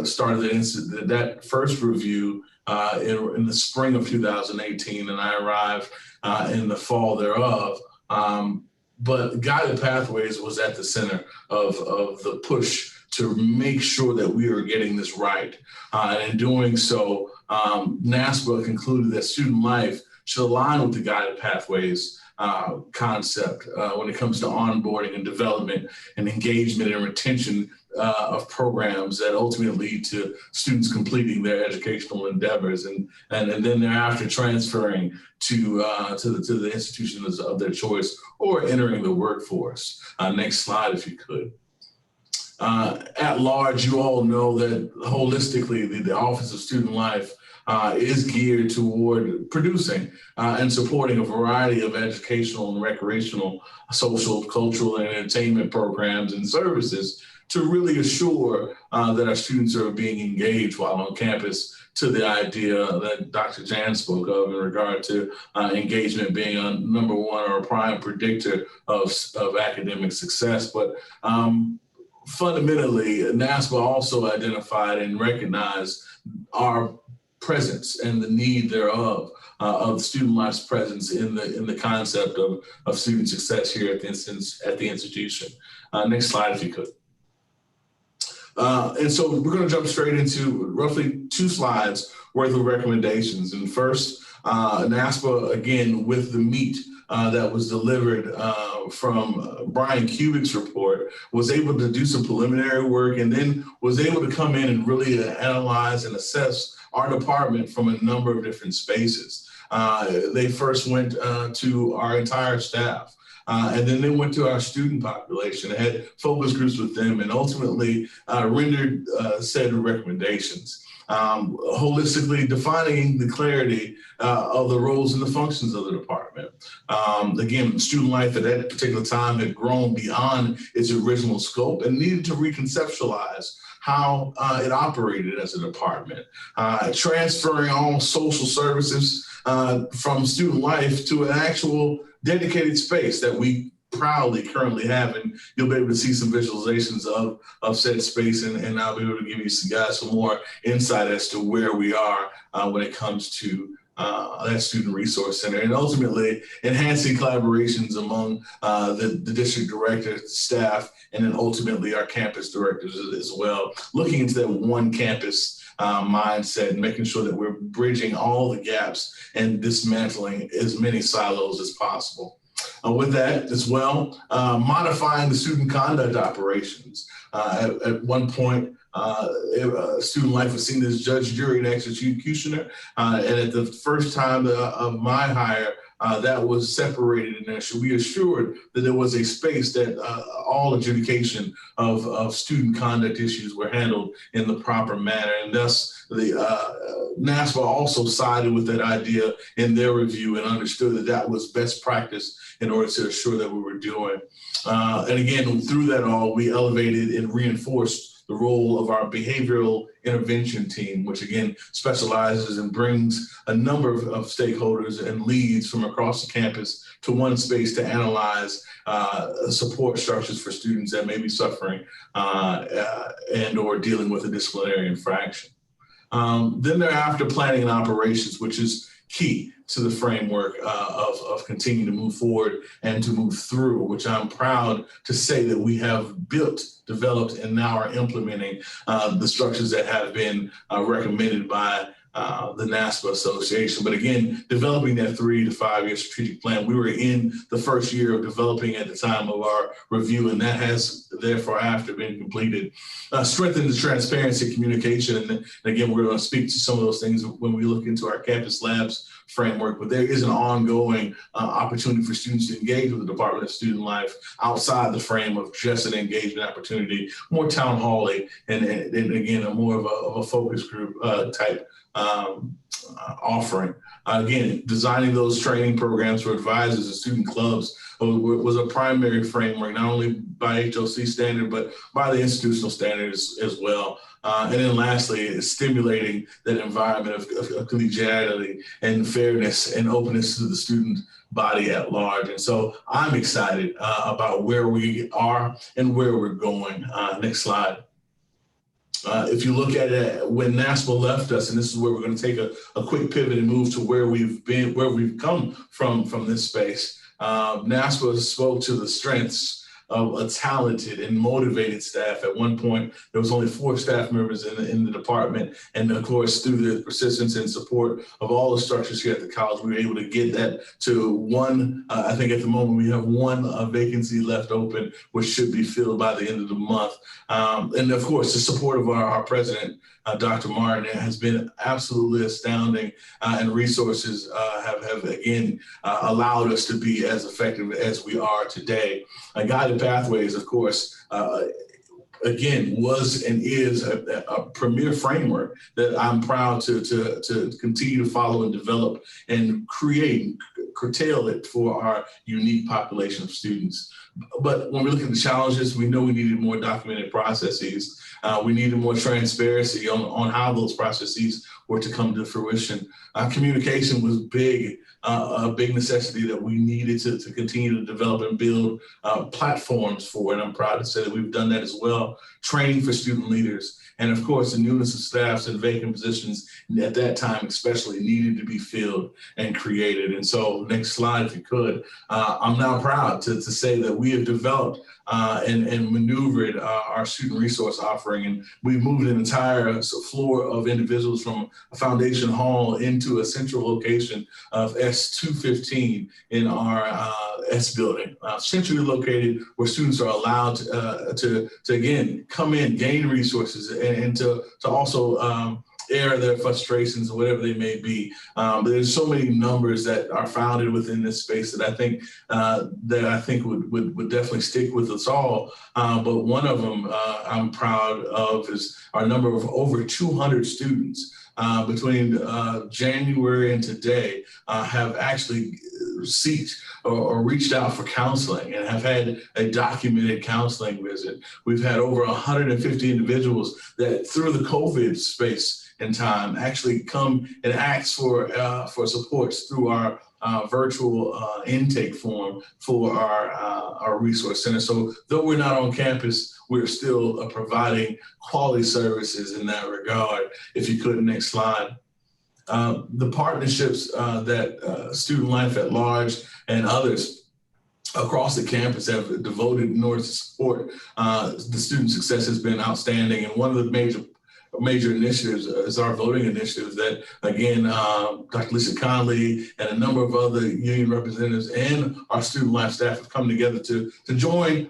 started that first review in the spring of 2018, and I arrived in the fall thereof. But Guided Pathways was at the center of the push to make sure that we are getting this right. And in doing so, NASPA concluded that student life should align with the Guided Pathways concept when it comes to onboarding and development and engagement and retention of programs that ultimately lead to students completing their educational endeavors and then thereafter transferring to the institutions of their choice or entering the workforce. Next slide, if you could. At large, you all know that holistically, the Office of Student Life is geared toward producing and supporting a variety of educational and recreational, social, cultural, and entertainment programs and services to really assure that our students are being engaged while on campus, to the idea that Dr. Jan spoke of in regard to engagement being a number one or a prime predictor of academic success. But fundamentally, NASPA also identified and recognized our presence and the need thereof of student life's presence in the concept of student success here at the institution. Next slide, if you could. And so we're going to jump straight into roughly 2 slides worth of recommendations. And first, NASPA, again, with the meat that was delivered from Brian Cubitt's report, was able to do some preliminary work and then was able to come in and really analyze and assess our department from a number of different spaces. They first went to our entire staff. And then they went to our student population, had focus groups with them, and ultimately rendered said recommendations, holistically defining the clarity of the roles and the functions of the department. Again, student life at that particular time had grown beyond its original scope and needed to reconceptualize how it operated as a department, transferring all social services from student life to an actual dedicated space that we proudly currently have. And you'll be able to see some visualizations of said space, and I'll be able to give you guys some more insight as to where we are when it comes to that Student Resource Center, and ultimately enhancing collaborations among the district director, staff, and then ultimately our campus directors as well, looking into that one campus mindset and making sure that we're bridging all the gaps and dismantling as many silos as possible. With that as well, modifying the student conduct operations. At one point, student life was seen as judge, jury, and executioner. And at the first time of my hire, that was separated, and there should be assured that there was a space that all adjudication of student conduct issues were handled in the proper manner. And thus, the NASPA also sided with that idea in their review and understood that that was best practice in order to assure that we were doing. And again, through that all, we elevated and reinforced the role of our behavioral intervention team, which again specializes and brings a number of stakeholders and leads from across the campus to one space to analyze support structures for students that may be suffering and or dealing with a disciplinary infraction. Then thereafter, planning and operations, which is key to the framework of continuing to move forward and to move through, which I'm proud to say that we have built, developed, and now are implementing the structures that have been recommended by the NASPA Association. But again, developing that 3 to 5 year strategic plan, we were in the first year of developing at the time of our review, and that has therefore after been completed. Strengthen the transparency communication. And again, we're going to speak to some of those things when we look into our campus labs framework, but there is an ongoing opportunity for students to engage with the Department of Student Life outside the frame of just an engagement opportunity, more town hall-y, and again, a more of a focus group type offering. Again, designing those training programs for advisors and student clubs was a primary framework, not only by HOC standard, but by the institutional standards as well. And then lastly, stimulating that environment of collegiality and fairness and openness to the student body at large. And so I'm excited about where we are and where we're going. Next slide. If you look at it, when NASPA left us, and this is where we're going to take a quick pivot and move to where we've been, where we've come from this space. NASPA spoke to the strengths of a talented and motivated staff. At one point, there was only 4 staff members in the department. And of course, through the persistence and support of all the structures here at the college, we were able to get that to 1. I think at the moment we have 1 vacancy left open, which should be filled by the end of the month. And of course, the support of our president, Dr. Martin, has been absolutely astounding, and resources have again allowed us to be as effective as we are today. Guided Pathways, of course, again, was and is a premier framework that I'm proud to continue to follow and develop and curtail it for our unique population of students. But when we look at the challenges, we know we needed more documented processes. We needed more transparency on how those processes were to come to fruition. Communication was a big necessity that we needed to continue to develop and build platforms for, and I'm proud to say that we've done that as well. Training for student leaders, and of course, the newness of staffs and vacant positions at that time especially needed to be filled and created. And so, next slide, if you could. I'm now proud to say that we have developed and maneuvered our student resource offering, and we've moved an entire floor of individuals from a foundation hall into a central location of S215 in our S building, centrally located where students are allowed to again come in, gain resources, and to also air their frustrations or whatever they may be. But there's so many numbers that are founded within this space that I think would definitely stick with us all. But one of them I'm proud of is our number of over 200 students between January and today have actually sought or reached out for counseling and have had a documented counseling visit. We've had over 150 individuals that through the COVID space and time actually come and ask for supports through our virtual intake form for our resource center. So though we're not on campus, we're still providing quality services in that regard. If you could, next slide. The partnerships that Student Life at Large and others across the campus have devoted in order to support the student success has been outstanding. And one of the major initiatives is our voting initiatives that, again, Dr. Lisa Conley and a number of other union representatives and our Student Life staff have come together to join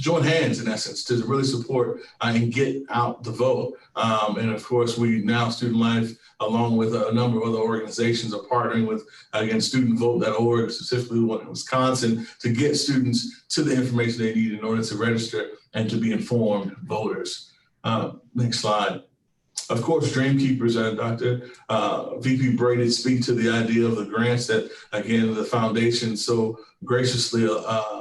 join hands, in essence, to really support and get out the vote. And of course, we now, Student Life, along with a number of other organizations, are partnering with, again, studentvote.org, specifically in Wisconsin, to get students to the information they need in order to register and to be informed voters. Next slide. Of course, Dreamkeepers and Dr. VP Bray did speak to the idea of the grants that, again, the foundation so graciously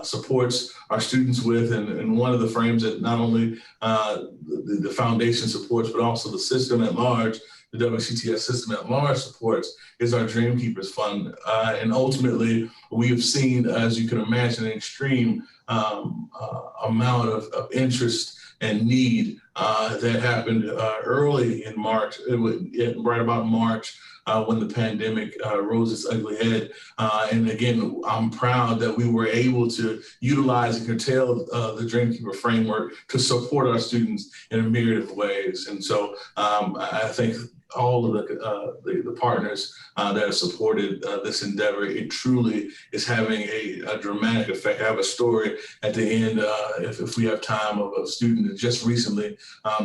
supports our students with, and one of the frames that not only the foundation supports, but also the system at large, the WCTS system at large supports, is our Dreamkeepers Fund. And ultimately, we have seen, as you can imagine, an extreme amount of interest and need that happened early in March, right about March, when the pandemic rose its ugly head. And again, I'm proud that we were able to utilize and curtail the Dreamkeeper framework to support our students in a myriad of ways. And so I think all of the partners that have supported this endeavor, it truly is having a dramatic effect. I have a story at the end, if we have time, of a student that just recently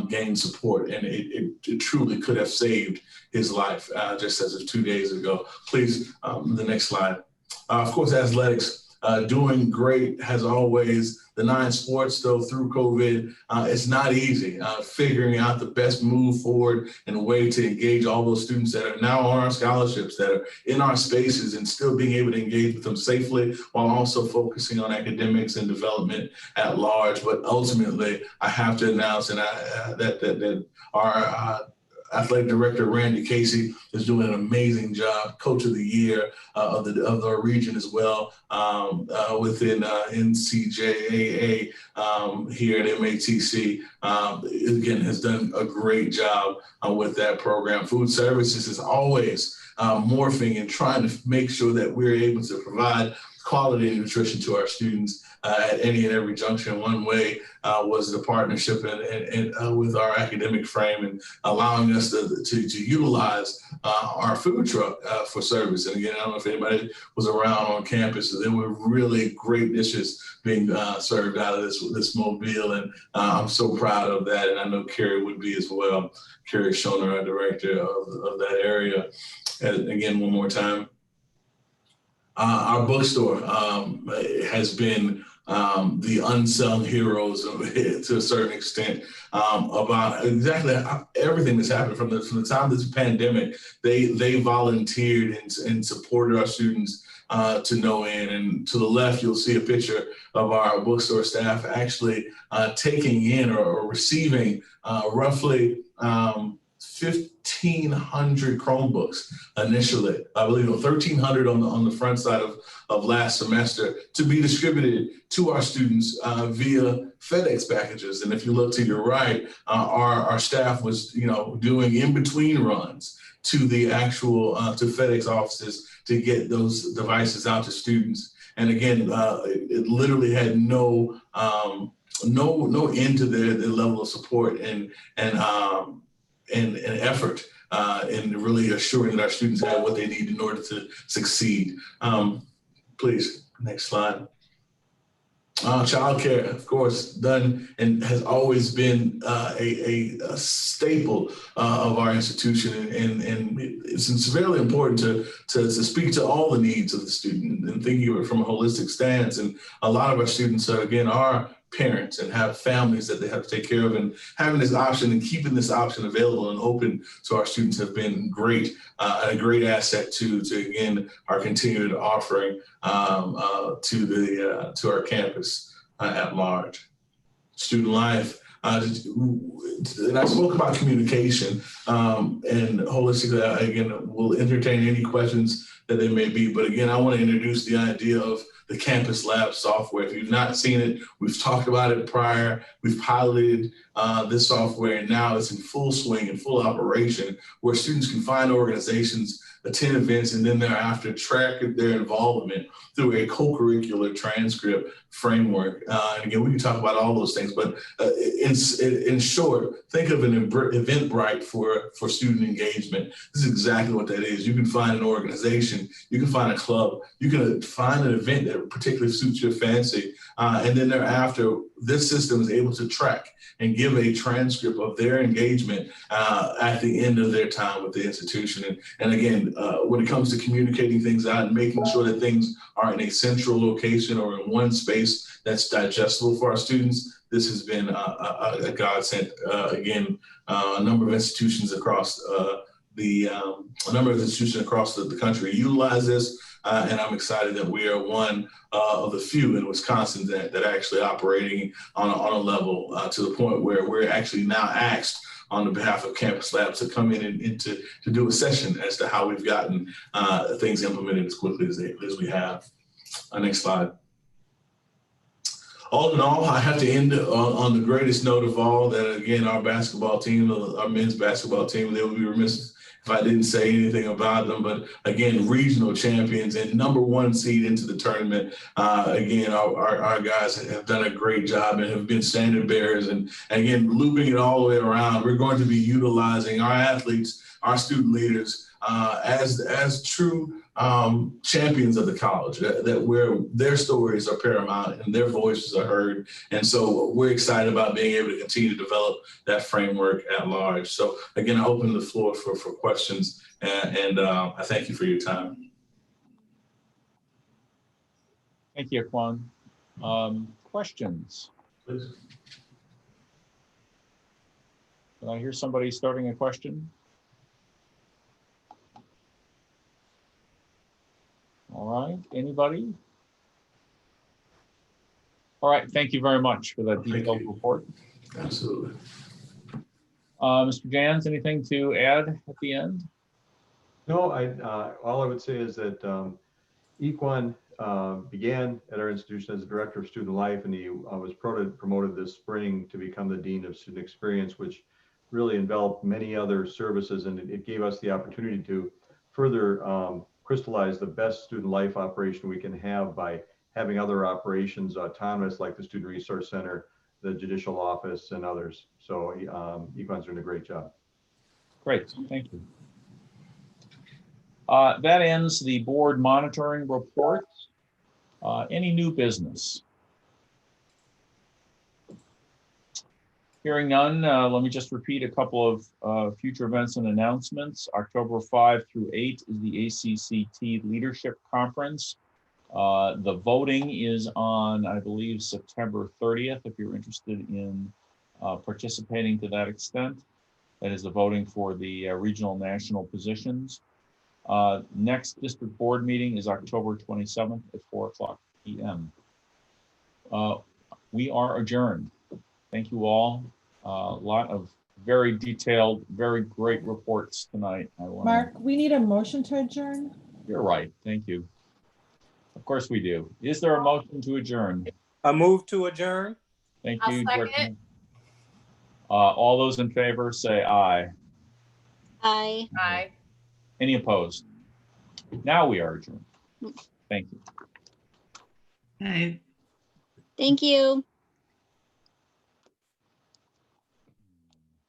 gained support, and it truly could have saved his life just as of 2 days ago. Please, the next slide. Of course, athletics, doing great as always. The 9 sports, though, through COVID, it's not easy figuring out the best move forward and a way to engage all those students that are now on our scholarships, that are in our spaces, and still being able to engage with them safely while also focusing on academics and development at large. But ultimately, I have to announce that our athletic director, Randy Casey, is doing an amazing job, coach of the year of our region as well, within NCJAA here at MATC. Again, has done a great job with that program. Food services is always morphing and trying to make sure that we're able to provide quality nutrition to our students at any and every junction. One way was the partnership and with our academic frame, and allowing us to utilize our food truck for service. And again, I don't know if anybody was around on campus, there were really great dishes being served out of this mobile, and I'm so proud of that, and I know Carrie would be as well. Carrie Schoner, our director of that area. And again, one more time. Our bookstore has been the unsung heroes to a certain extent about exactly everything that's happened from the time of this pandemic. They volunteered and supported our students to no end. And to the left, you'll see a picture of our bookstore staff actually taking in or receiving roughly 1,500 Chromebooks initially. I believe 1,300 on the front side of last semester, to be distributed to our students via FedEx packages. And if you look to your right, our staff was doing in-between runs to the actual to FedEx offices to get those devices out to students. And again, it literally had no end to their level of support and effort in really assuring that our students have what they need in order to succeed. Please, next slide. Childcare, of course, done and has always been a staple of our institution, and it's very important to speak to all the needs of the student and thinking of it from a holistic stance. And a lot of our students are parents and have families that they have to take care of, and having this option and keeping this option available and open to our students have been great, a great asset to again our continued offering to our campus at large. Student life. And I spoke about communication, and holistically, again, we'll entertain any questions that there may be. But again, I want to introduce the idea of the Campus Lab software. If you've not seen it, we've talked about it prior. We've piloted this software, and now it's in full swing and full operation, where students can find organizations, attend events, and then thereafter track their involvement through a co-curricular transcript framework. And again, we can talk about all those things, but in short, think of an Eventbrite for student engagement. This is exactly what that is. You can find an organization institution, you can find a club, you can find an event that particularly suits your fancy. And then thereafter, this system is able to track and give a transcript of their engagement at the end of their time with the institution. And again, when it comes to communicating things out and making sure that things are in a central location or in one space that's digestible for our students, this has been a godsend. Again, a number of institutions across the country utilize this, and I'm excited that we are one of the few in Wisconsin that are actually operating on a level to the point where we're actually now asked on the behalf of Campus Labs to come in and to do a session as to how we've gotten things implemented as quickly as we have. Next slide. All in all, I have to end on the greatest note of all, that again, our basketball team, our men's basketball team, they would be remiss if I didn't say anything about them. But again, regional champions and #1 seed into the tournament. Again, our guys have done a great job and have been standard bearers. And again, looping it all the way around, we're going to be utilizing our athletes, our student leaders, as true champions of the college, that where their stories are paramount and their voices are heard. And so we're excited about being able to continue to develop that framework at large. So again, I open the floor for questions, and I thank you for your time. Thank you, Quan. Questions? Please. Did I hear somebody starting a question? All right, anybody? All right, thank you very much for that detailed report. Absolutely. Mr. Jans, anything to add at the end? No, all I would say is that Equan began at our institution as a director of student life, and he was promoted this spring to become the dean of student experience, which really enveloped many other services, and it gave us the opportunity to further crystallize the best student life operation we can have by having other operations autonomous, like the Student Resource Center, the Judicial Office, and others. So Equan's doing a great job. Great, thank you. That ends the board monitoring report. Any new business? Hearing none, let me just repeat a couple of future events and announcements. October 5 through 8 is the ACCT Leadership Conference. The voting is on, I believe, September 30th, if you're interested in participating to that extent. That is the voting for the regional national positions. Next district board meeting is October 27th at 4:00 p.m. We are adjourned. Thank you all. A lot of very detailed, very great reports tonight. Mark, we need a motion to adjourn. You're right. Thank you. Of course we do. Is there a motion to adjourn? A move to adjourn. Thank I'll you. second it. All those in favor say aye. Aye. Aye. Any opposed? Now we are adjourned. Thank you. Aye. Thank you.